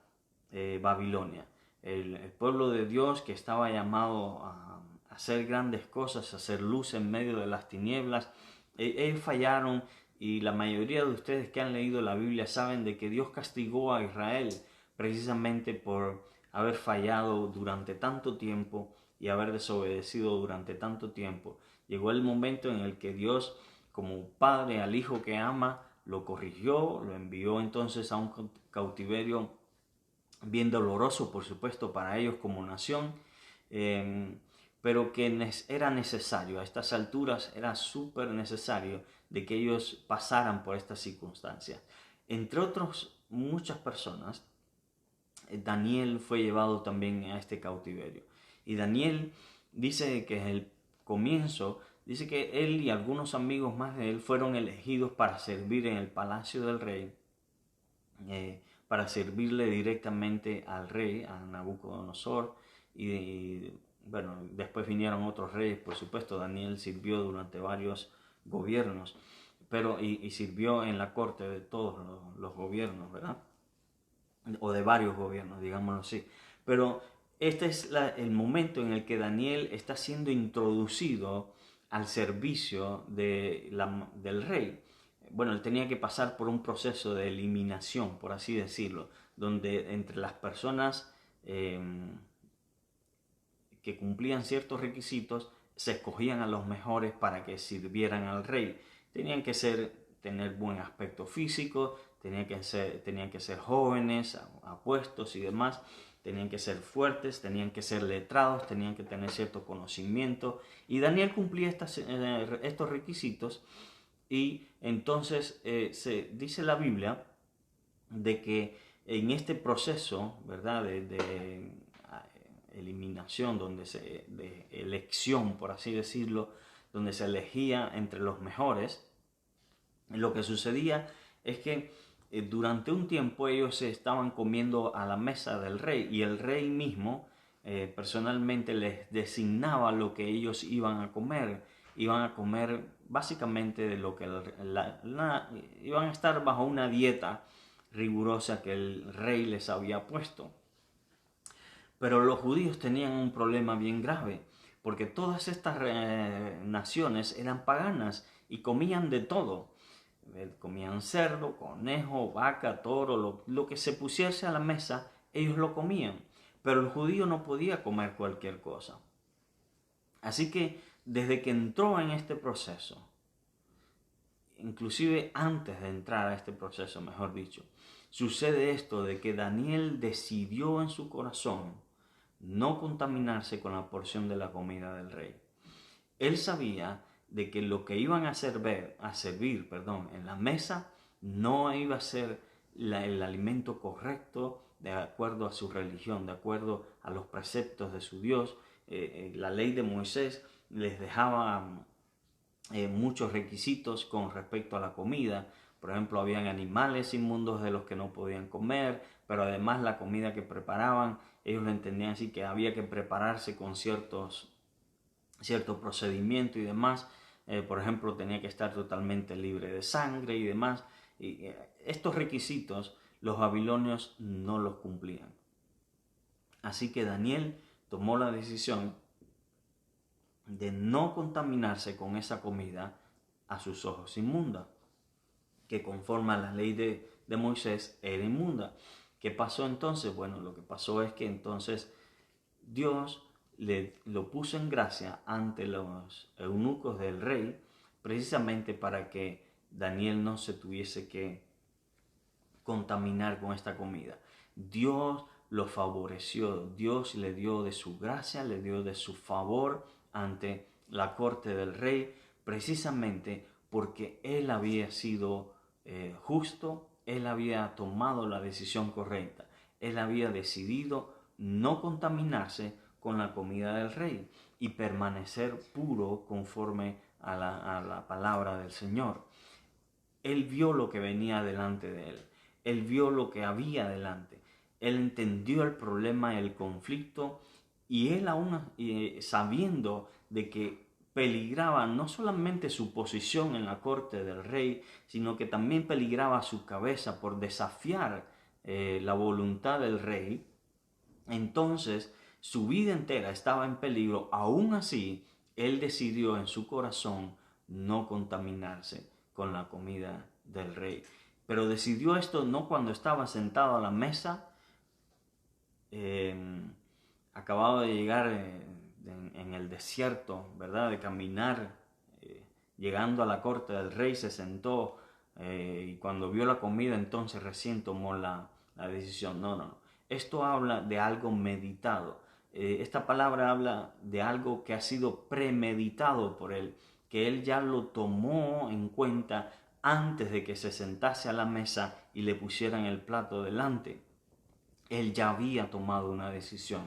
Babilonia. El pueblo de Dios que estaba llamado a hacer grandes cosas, a hacer luz en medio de las tinieblas, ellos fallaron, y la mayoría de ustedes que han leído la Biblia saben de que Dios castigó a Israel precisamente por haber fallado durante tanto tiempo y haber desobedecido durante tanto tiempo. Llegó el momento en el que Dios, como padre al hijo que ama, lo corrigió, lo envió entonces a un cautiverio bien doloroso, por supuesto, para ellos como nación, pero que era necesario, a estas alturas era súper necesario de que ellos pasaran por estas circunstancias. Entre otros, muchas personas, Daniel fue llevado también a este cautiverio. Y Daniel dice que en el comienzo, dice que él y algunos amigos más de él fueron elegidos para servir en el palacio del rey, para servirle directamente al rey, a Nabucodonosor. Y bueno, después vinieron otros reyes, por supuesto. Daniel sirvió durante varios gobiernos, pero y sirvió en la corte de todos los gobiernos, ¿verdad? O de varios gobiernos, digámoslo así. Pero este es el momento en el que Daniel está siendo introducido al servicio del rey. Bueno, él tenía que pasar por un proceso de eliminación, por así decirlo, donde entre las personas que cumplían ciertos requisitos se escogían a los mejores para que sirvieran al rey. Tenían que tener buen aspecto físico, tenían que ser jóvenes, apuestos y demás, tenían que ser fuertes, tenían que ser letrados, tenían que tener cierto conocimiento. Y Daniel cumplía estos requisitos, y entonces se dice la Biblia de que en este proceso, ¿verdad?, de eliminación, de elección, por así decirlo, donde se elegía entre los mejores, lo que sucedía es que durante un tiempo ellos se estaban comiendo a la mesa del rey, y el rey mismo personalmente les designaba lo que ellos iban a comer. Iban a comer básicamente de lo que iban a estar bajo una dieta rigurosa que el rey les había puesto. Pero los judíos tenían un problema bien grave, porque todas estas naciones eran paganas y comían de todo. Comían cerdo, conejo, vaca, toro, lo que se pusiese a la mesa, ellos lo comían. Pero el judío no podía comer cualquier cosa. Así que desde que entró en este proceso, inclusive antes de entrar a este proceso, mejor dicho, sucede esto de que Daniel decidió en su corazón no contaminarse con la porción de la comida del rey. Él sabía de que lo que iban a servir, en la mesa no iba a ser el alimento correcto de acuerdo a su religión, de acuerdo a los preceptos de su Dios. La ley de Moisés les dejaba muchos requisitos con respecto a la comida. Por ejemplo, habían animales inmundos de los que no podían comer, pero además la comida que preparaban, ellos lo entendían así, que había que prepararse con cierto procedimiento y demás. Por ejemplo, tenía que estar totalmente libre de sangre y demás. Y estos requisitos los babilonios no los cumplían. Así que Daniel tomó la decisión de no contaminarse con esa comida a sus ojos inmunda, que conforme a la ley de Moisés era inmunda. ¿Qué pasó entonces? Bueno, lo que pasó es que entonces Dios lo puso en gracia ante los eunucos del rey, precisamente para que Daniel no se tuviese que contaminar con esta comida. Dios lo favoreció, Dios le dio de su gracia, le dio de su favor ante la corte del rey, precisamente porque él había sido justo, él había tomado la decisión correcta, él había decidido no contaminarse con la comida del rey y permanecer puro conforme a la palabra del Señor. Él vio lo que venía delante de él, él vio lo que había delante, él entendió el problema, el conflicto, y él aún sabiendo de que peligraba no solamente su posición en la corte del rey, sino que también peligraba su cabeza por desafiar la voluntad del rey. Entonces su vida entera estaba en peligro. Aún así, él decidió en su corazón no contaminarse con la comida del rey. Pero decidió esto no cuando estaba sentado a la mesa, acabado de llegar en el desierto, ¿verdad? De caminar, llegando a la corte del rey, se sentó y cuando vio la comida entonces recién tomó la decisión. No. Esto habla de algo meditado. Esta palabra habla de algo que ha sido premeditado por él, que él ya lo tomó en cuenta antes de que se sentase a la mesa y le pusieran el plato delante. Él ya había tomado una decisión.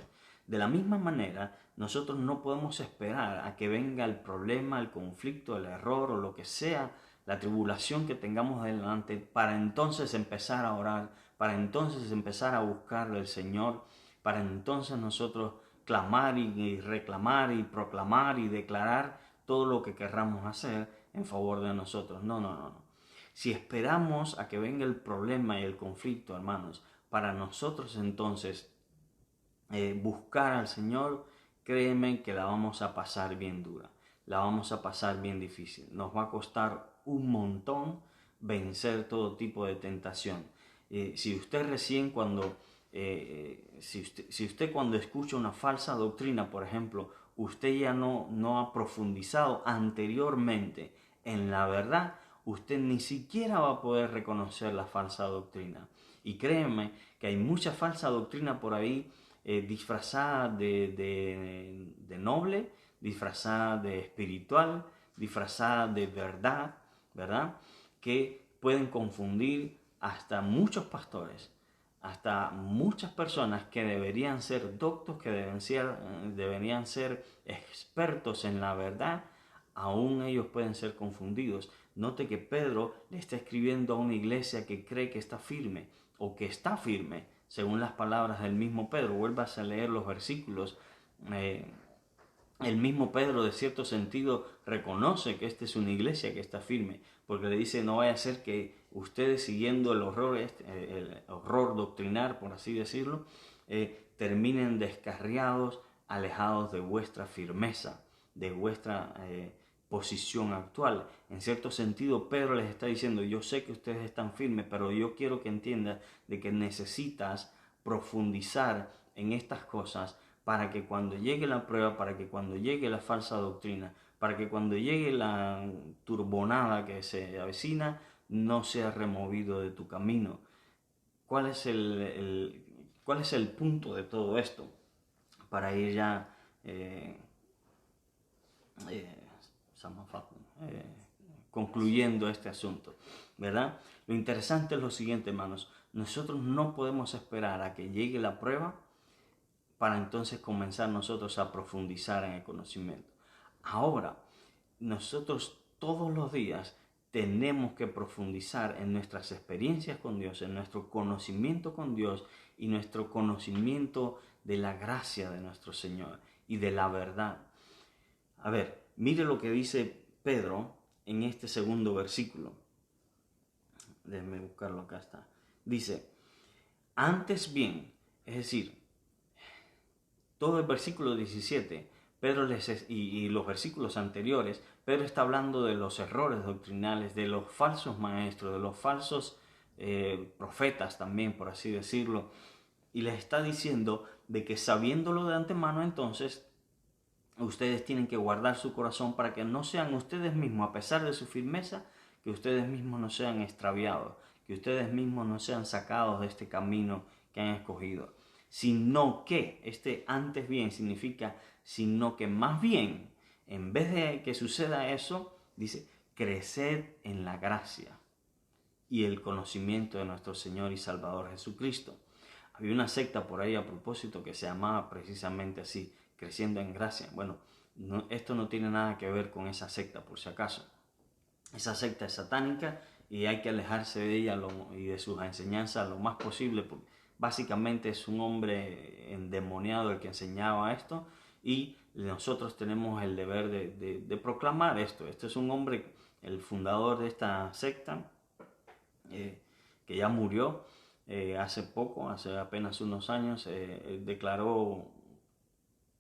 De la misma manera, nosotros no podemos esperar a que venga el problema, el conflicto, el error o lo que sea, la tribulación que tengamos delante, para entonces empezar a orar, para entonces empezar a buscar al Señor, para entonces nosotros clamar y reclamar y proclamar y declarar todo lo que querramos hacer en favor de nosotros. No, no, no, no. Si esperamos a que venga el problema y el conflicto, hermanos, para nosotros entonces buscar al Señor, créeme que la vamos a pasar bien dura, la vamos a pasar bien difícil. Nos va a costar un montón vencer todo tipo de tentación. Si usted recién cuando, si usted cuando escucha una falsa doctrina, por ejemplo, usted ya no ha profundizado anteriormente en la verdad, usted ni siquiera va a poder reconocer la falsa doctrina. Y créeme que hay mucha falsa doctrina por ahí disfrazada de noble, disfrazada de espiritual, disfrazada de verdad, ¿verdad? Que pueden confundir hasta muchos pastores, hasta muchas personas que deberían ser doctos, que deberían ser expertos en la verdad, aún ellos pueden ser confundidos. Note que Pedro le está escribiendo a una iglesia que cree que está firme o que está firme, según las palabras del mismo Pedro. Vuelvas a leer los versículos. El mismo Pedro, de cierto sentido, reconoce que esta es una iglesia que está firme, porque le dice, no vaya a ser que ustedes, siguiendo el horror doctrinar, por así decirlo, terminen descarriados, alejados de vuestra firmeza, de vuestra posición actual. En cierto sentido, Pedro les está diciendo, yo sé que ustedes están firmes, pero yo quiero que entiendas de que necesitas profundizar en estas cosas para que cuando llegue la prueba, para que cuando llegue la falsa doctrina, para que cuando llegue la turbonada que se avecina, no sea removido de tu camino. ¿Cuál es cuál es el punto de todo esto? Para ir ya eh, concluyendo este asunto, ¿verdad? Lo interesante es lo siguiente, hermanos. Nosotros no podemos esperar a que llegue la prueba para entonces comenzar nosotros a profundizar en el conocimiento. Ahora, nosotros todos los días tenemos que profundizar en nuestras experiencias con Dios, en nuestro conocimiento con Dios y nuestro conocimiento de la gracia de nuestro Señor y de la verdad. A ver, mire lo que dice Pedro en este segundo versículo. Déjenme buscarlo, acá está. Dice, antes bien, es decir, todo el versículo 17, y los versículos anteriores, Pedro está hablando de los errores doctrinales, de los falsos maestros, de los falsos profetas también, por así decirlo, y les está diciendo de que sabiéndolo de antemano, entonces, ustedes tienen que guardar su corazón para que no sean ustedes mismos, a pesar de su firmeza, que ustedes mismos no sean extraviados, que ustedes mismos no sean sacados de este camino que han escogido, sino que, antes bien significa, sino que más bien, en vez de que suceda eso, dice, creced en la gracia y el conocimiento de nuestro Señor y Salvador Jesucristo. Había una secta por ahí a propósito que se llamaba precisamente así, creciendo en gracia. Bueno, esto no tiene nada que ver con esa secta, por si acaso. Esa secta es satánica y hay que alejarse de ella y de sus enseñanzas lo más posible, porque básicamente es un hombre endemoniado el que enseñaba esto y nosotros tenemos el deber de proclamar esto. Este es un hombre, el fundador de esta secta, que ya murió hace poco, hace apenas unos años, declaró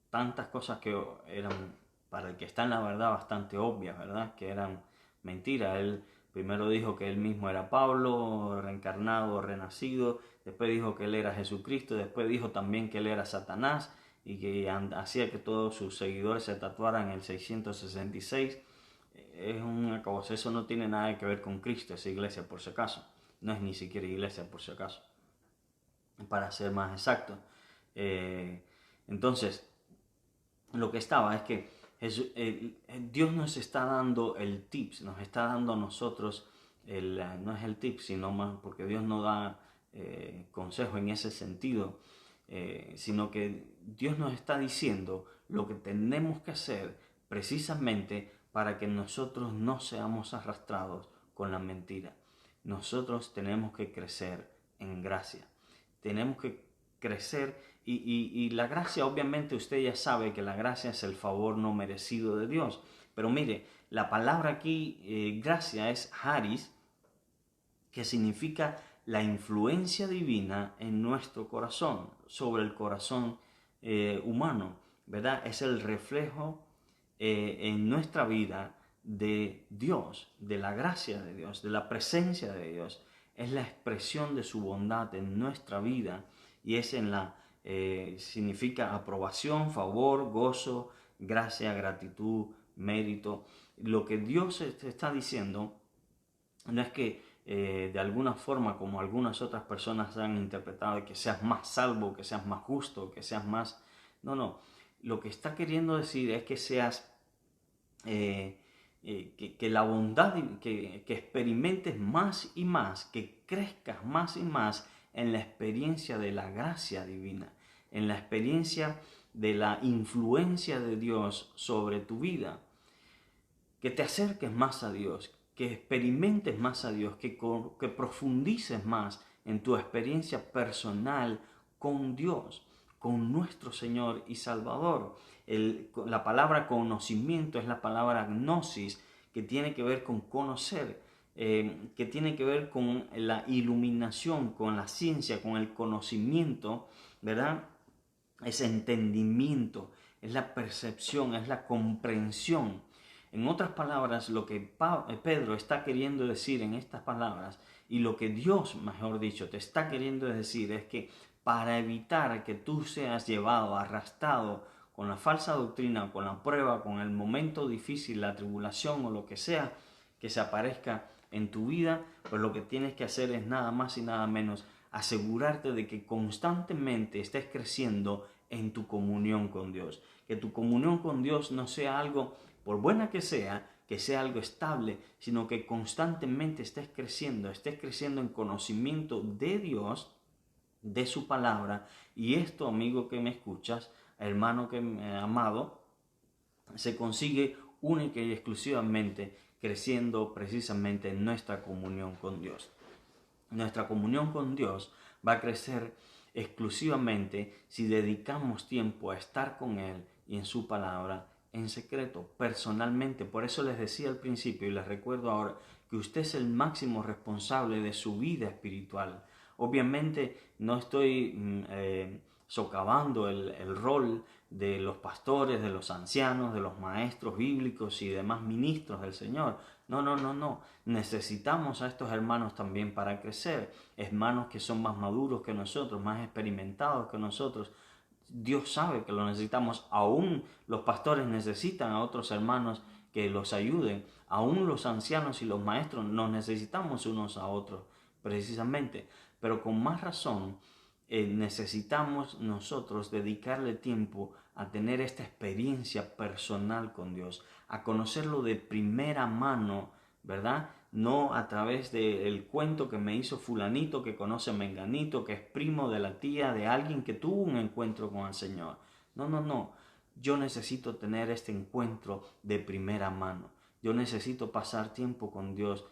tantas cosas que eran, para el que está en la verdad, bastante obvias, ¿verdad? Que eran mentiras. Él primero dijo que él mismo era Pablo, reencarnado, renacido, después dijo que él era Jesucristo, después dijo también que él era Satanás y que hacía que todos sus seguidores se tatuaran el 666. Es un acabose, eso no tiene nada que ver con Cristo, esa iglesia por si acaso. No es ni siquiera iglesia por si acaso. para ser más exacto. Entonces, lo que estaba es que Dios nos está dando el tips, nos está dando a nosotros, no es el tip, sino más, porque Dios no da consejo en ese sentido, sino que Dios nos está diciendo lo que tenemos que hacer precisamente para que nosotros no seamos arrastrados con la mentira. Nosotros tenemos que crecer en gracia. Tenemos que crecer y la gracia, obviamente usted ya sabe que la gracia es el favor no merecido de Dios. Pero mire, la palabra aquí, gracia, es charis, que significa la influencia divina en nuestro corazón, sobre el corazón humano, ¿verdad? Es el reflejo en nuestra vida de Dios, de la gracia de Dios, de la presencia de Dios. Es la expresión de su bondad en nuestra vida y es significa aprobación, favor, gozo, gracia, gratitud, mérito. Lo que Dios está diciendo no es que de alguna forma, como algunas otras personas han interpretado, que seas más salvo, que seas más justo, que seas más... No. Lo que está queriendo decir es que seas... que la bondad, que experimentes más y más, que crezcas más y más en la experiencia de la gracia divina, en la experiencia de la influencia de Dios sobre tu vida, que te acerques más a Dios, que experimentes más a Dios, que profundices más en tu experiencia personal con Dios, con nuestro Señor y Salvador. La palabra conocimiento es la palabra gnosis, que tiene que ver con conocer, que tiene que ver con la iluminación, con la ciencia, con el conocimiento, ¿verdad? Es entendimiento, es la percepción, es la comprensión. En otras palabras, lo que Pedro está queriendo decir en estas palabras, y lo que Dios, mejor dicho, te está queriendo decir, es que para evitar que tú seas llevado, arrastrado con la falsa doctrina, con la prueba, con el momento difícil, la tribulación o lo que sea que se aparezca en tu vida, pues lo que tienes que hacer es nada más y nada menos asegurarte de que constantemente estés creciendo en tu comunión con Dios. Que tu comunión con Dios no sea algo, por buena que sea algo estable, sino que constantemente estés creciendo en conocimiento de Dios, de su palabra. Y esto, amigo que me escuchas, hermano que me ha amado, se consigue única y exclusivamente creciendo precisamente en nuestra comunión con Dios. Nuestra comunión con Dios va a crecer exclusivamente si dedicamos tiempo a estar con Él y en su palabra en secreto, personalmente. Por eso les decía al principio y les recuerdo ahora que usted es el máximo responsable de su vida espiritual. Obviamente no estoy socavando el rol de los pastores, de los ancianos, de los maestros bíblicos y demás ministros del Señor. No. Necesitamos a estos hermanos también para crecer. Hermanos que son más maduros que nosotros, más experimentados que nosotros. Dios sabe que lo necesitamos. Aún los pastores necesitan a otros hermanos que los ayuden. Aún los ancianos y los maestros nos necesitamos unos a otros, precisamente. Pero con más razón necesitamos nosotros dedicarle tiempo a tener esta experiencia personal con Dios, a conocerlo de primera mano, ¿verdad? No a través del cuento que me hizo fulanito que conoce a menganito, que es primo de la tía de alguien que tuvo un encuentro con el Señor. No. Yo necesito tener este encuentro de primera mano. Yo necesito pasar tiempo con Dios,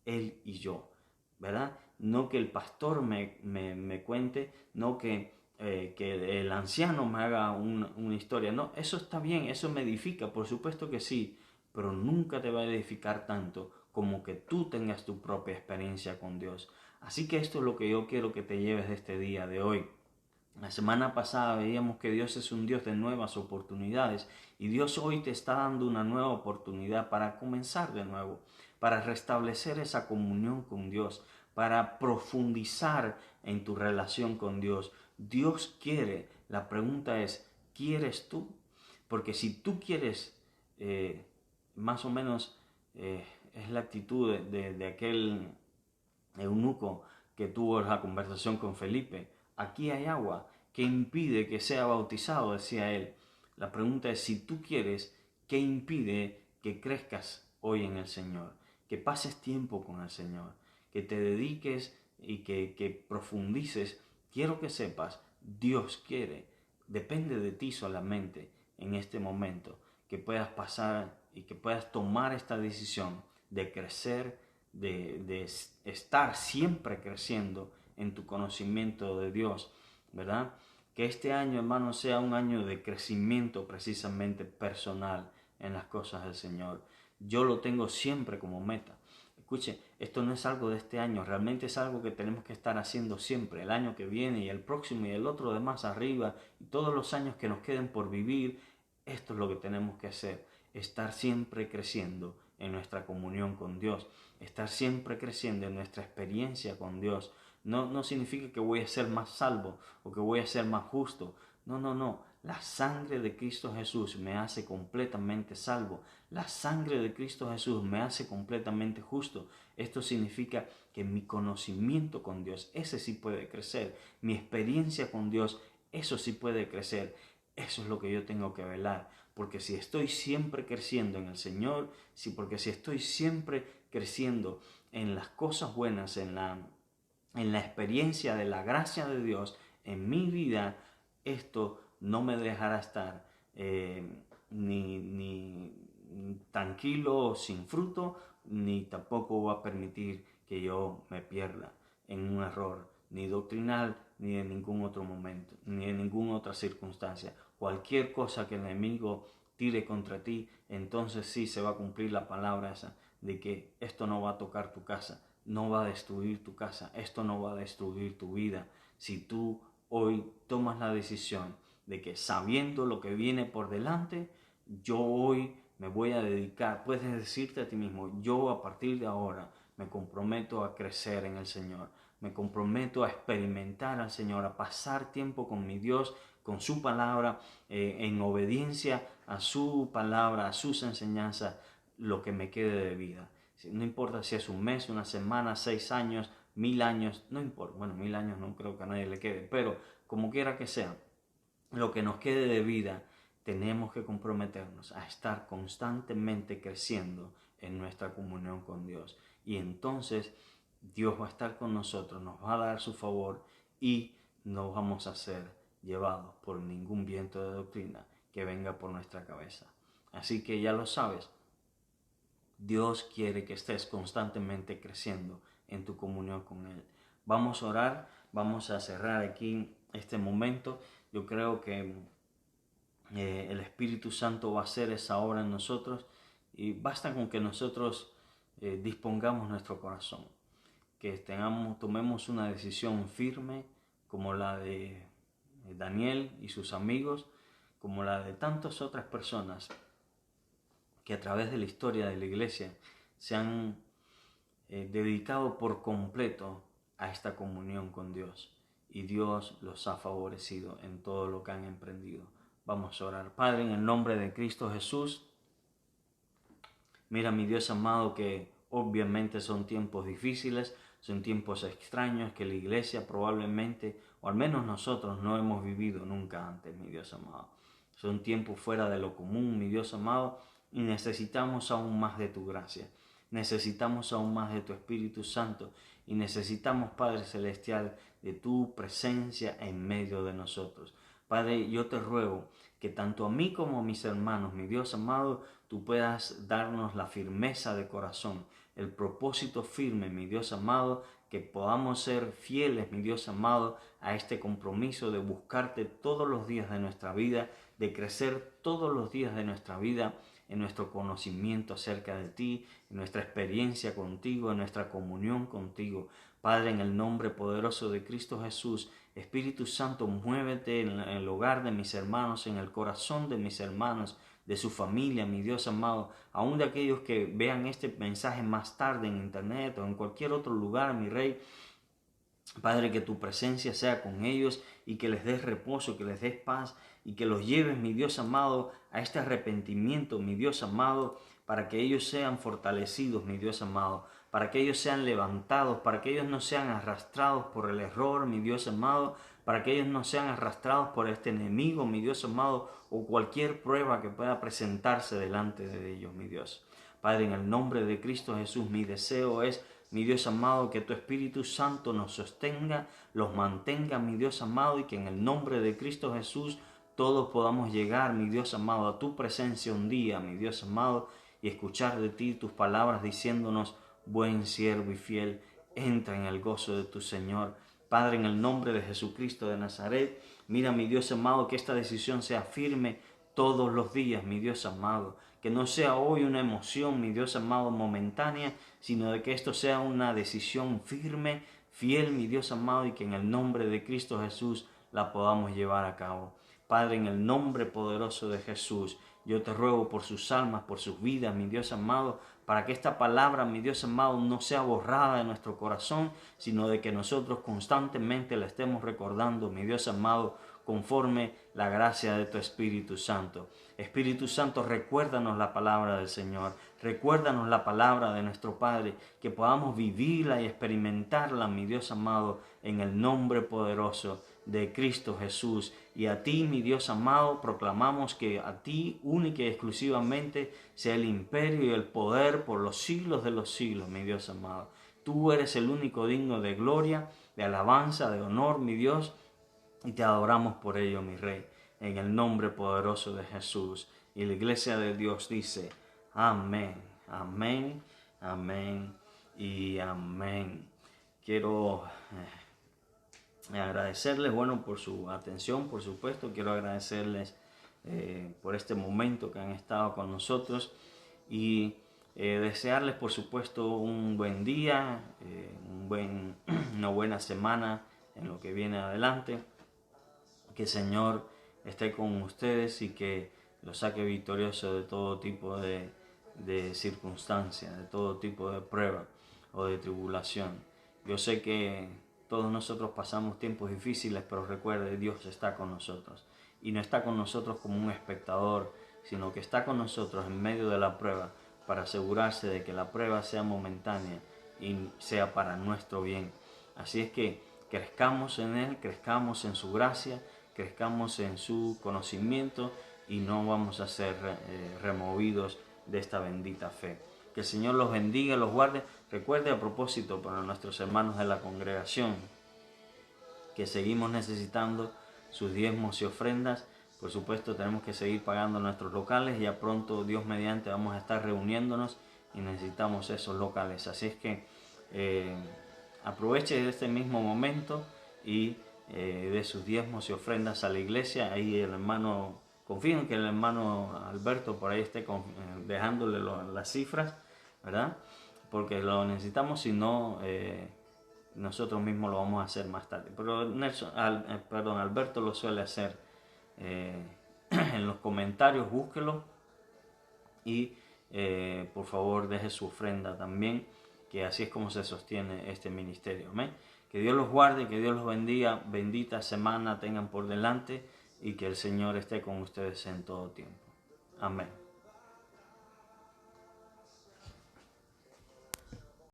Él y yo, ¿verdad? No que el pastor me cuente, no que el anciano me haga una historia. No, eso está bien, eso me edifica, por supuesto que sí, pero nunca te va a edificar tanto como que tú tengas tu propia experiencia con Dios. Así que esto es lo que yo quiero que te lleves de este día de hoy. La semana pasada veíamos que Dios es un Dios de nuevas oportunidades y Dios hoy te está dando una nueva oportunidad para comenzar de nuevo, para restablecer esa comunión con Dios, para profundizar en tu relación con Dios. Dios quiere, la pregunta es, ¿quieres tú? Porque si tú quieres, más o menos es la actitud de aquel eunuco que tuvo la conversación con Felipe. aquí hay agua. ¿Qué impide que sea bautizado?, decía él. La pregunta es, si tú quieres, ¿qué impide que crezcas hoy en el Señor? Que pases tiempo con el Señor, que te dediques y que profundices. Quiero que sepas, Dios quiere, depende de ti solamente en este momento, que puedas pasar y que puedas tomar esta decisión de crecer, de estar siempre creciendo en tu conocimiento de Dios, ¿verdad? Que este año, hermano, sea un año de crecimiento precisamente personal en las cosas del Señor. Yo lo tengo siempre como meta. Escuche, esto no es algo de este año, realmente es algo que tenemos que estar haciendo siempre, el año que viene y el próximo y el otro de más arriba, y todos los años que nos queden por vivir. Esto es lo que tenemos que hacer, estar siempre creciendo en nuestra comunión con Dios, estar siempre creciendo en nuestra experiencia con Dios. No significa que voy a ser más salvo o que voy a ser más justo. No. La sangre de Cristo Jesús me hace completamente salvo. La sangre de Cristo Jesús me hace completamente justo. Esto significa que mi conocimiento con Dios, ese sí puede crecer. Mi experiencia con Dios, eso sí puede crecer. Eso es lo que yo tengo que velar. Porque si estoy siempre creciendo en el Señor, porque si estoy siempre creciendo en las cosas buenas, en la experiencia de la gracia de Dios en mi vida, esto no me dejará estar ni tranquilo sin fruto, ni tampoco va a permitir que yo me pierda en un error, ni doctrinal, ni en ningún otro momento, ni en ninguna otra circunstancia. Cualquier cosa que el enemigo tire contra ti, entonces sí se va a cumplir la palabra esa de que esto no va a tocar tu casa, no va a destruir tu casa, esto no va a destruir tu vida. Si tú hoy tomas la decisión de que, sabiendo lo que viene por delante, yo hoy me voy a dedicar, puedes decirte a ti mismo, yo a partir de ahora me comprometo a crecer en el Señor, me comprometo a experimentar al Señor, a pasar tiempo con mi Dios, con su palabra, en obediencia a su palabra, a sus enseñanzas, lo que me quede de vida. No importa si es un mes, una semana, 6 años, 1000 años, no importa. Bueno, 1000 años no creo que a nadie le quede, pero como quiera que sea, lo que nos quede de vida, tenemos que comprometernos a estar constantemente creciendo en nuestra comunión con Dios. Y entonces Dios va a estar con nosotros, nos va a dar su favor y no vamos a ser llevados por ningún viento de doctrina que venga por nuestra cabeza. Así que ya lo sabes, Dios quiere que estés constantemente creciendo en tu comunión con Él. Vamos a orar, vamos a cerrar aquí este momento. Yo creo que el Espíritu Santo va a hacer esa obra en nosotros y basta con que nosotros dispongamos nuestro corazón, que tomemos una decisión firme como la de Daniel y sus amigos, como la de tantas otras personas que a través de la historia de la iglesia se han dedicado por completo a esta comunión con Dios, y Dios los ha favorecido en todo lo que han emprendido. Vamos a orar. Padre, en el nombre de Cristo Jesús, mira, mi Dios amado, que obviamente son tiempos difíciles, son tiempos extraños que la iglesia probablemente, o al menos nosotros, no hemos vivido nunca antes, mi Dios amado. Son tiempos fuera de lo común, mi Dios amado, y necesitamos aún más de tu gracia. Necesitamos aún más de tu Espíritu Santo y necesitamos, Padre Celestial, de tu presencia en medio de nosotros. Padre, yo te ruego que tanto a mí como a mis hermanos, mi Dios amado, tú puedas darnos la firmeza de corazón, el propósito firme, mi Dios amado, que podamos ser fieles, mi Dios amado, a este compromiso de buscarte todos los días de nuestra vida, de crecer todos los días de nuestra vida en nuestro conocimiento acerca de ti, en nuestra experiencia contigo, en nuestra comunión contigo. Padre, en el nombre poderoso de Cristo Jesús, Espíritu Santo, muévete en el hogar de mis hermanos, en el corazón de mis hermanos, de su familia, mi Dios amado, aún de aquellos que vean este mensaje más tarde en internet o en cualquier otro lugar, mi Rey. Padre, que tu presencia sea con ellos y que les des reposo, que les des paz y que los lleves, mi Dios amado, a este arrepentimiento, mi Dios amado, para que ellos sean fortalecidos, mi Dios amado, para que ellos sean levantados, para que ellos no sean arrastrados por el error, mi Dios amado, para que ellos no sean arrastrados por este enemigo, mi Dios amado, o cualquier prueba que pueda presentarse delante de ellos, mi Dios. Padre, en el nombre de Cristo Jesús, mi deseo es, mi Dios amado, que tu Espíritu Santo nos sostenga, los mantenga, mi Dios amado, y que en el nombre de Cristo Jesús todos podamos llegar, mi Dios amado, a tu presencia un día, mi Dios amado, y escuchar de ti tus palabras diciéndonos, buen siervo y fiel, entra en el gozo de tu Señor. Padre, en el nombre de Jesucristo de Nazaret, mira, mi Dios amado, que esta decisión sea firme todos los días, mi Dios amado. Que no sea hoy una emoción, mi Dios amado, momentánea, sino de que esto sea una decisión firme, fiel, mi Dios amado, y que en el nombre de Cristo Jesús la podamos llevar a cabo. Padre, en el nombre poderoso de Jesús, yo te ruego por sus almas, por sus vidas, mi Dios amado, para que esta palabra, mi Dios amado, no sea borrada de nuestro corazón, sino de que nosotros constantemente la estemos recordando, mi Dios amado, conforme la gracia de tu Espíritu Santo. Espíritu Santo, recuérdanos la palabra del Señor, recuérdanos la palabra de nuestro Padre, que podamos vivirla y experimentarla, mi Dios amado, en el nombre poderoso de Cristo Jesús. Y a ti, mi Dios amado, proclamamos que a ti única y exclusivamente sea el imperio y el poder por los siglos de los siglos, mi Dios amado. Tú eres el único digno de gloria, de alabanza, de honor, mi Dios, y te adoramos por ello, mi Rey, en el nombre poderoso de Jesús. Y la iglesia de Dios dice, amén, amén, amén y amén. Quiero agradecerles, bueno, por su atención, por supuesto. Quiero agradecerles por este momento que han estado con nosotros y desearles, por supuesto, un buen día, una buena semana en lo que viene adelante. Que el Señor esté con ustedes y que los saque victoriosos de todo tipo de circunstancias, de todo tipo de prueba o de tribulación. Yo sé que todos nosotros pasamos tiempos difíciles, pero recuerde, Dios está con nosotros. Y no está con nosotros como un espectador, sino que está con nosotros en medio de la prueba para asegurarse de que la prueba sea momentánea y sea para nuestro bien. Así es que crezcamos en Él, crezcamos en su gracia, crezcamos en su conocimiento y no vamos a ser removidos de esta bendita fe. Que el Señor los bendiga, los guarde. Recuerde, a propósito, para nuestros hermanos de la congregación, que seguimos necesitando sus diezmos y ofrendas. Por supuesto, tenemos que seguir pagando nuestros locales. Ya pronto, Dios mediante, vamos a estar reuniéndonos y necesitamos esos locales. Así es que aproveche este mismo momento y de sus diezmos y ofrendas a la iglesia. Ahí el hermano, confío en que el hermano Alberto por ahí esté dejándole las cifras, ¿verdad? Porque lo necesitamos, si no, nosotros mismos lo vamos a hacer más tarde. Pero Alberto lo suele hacer en los comentarios, búsquelo y por favor deje su ofrenda también, que así es como se sostiene este ministerio. Amén. Que Dios los guarde, que Dios los bendiga, bendita semana tengan por delante y que el Señor esté con ustedes en todo tiempo. Amén.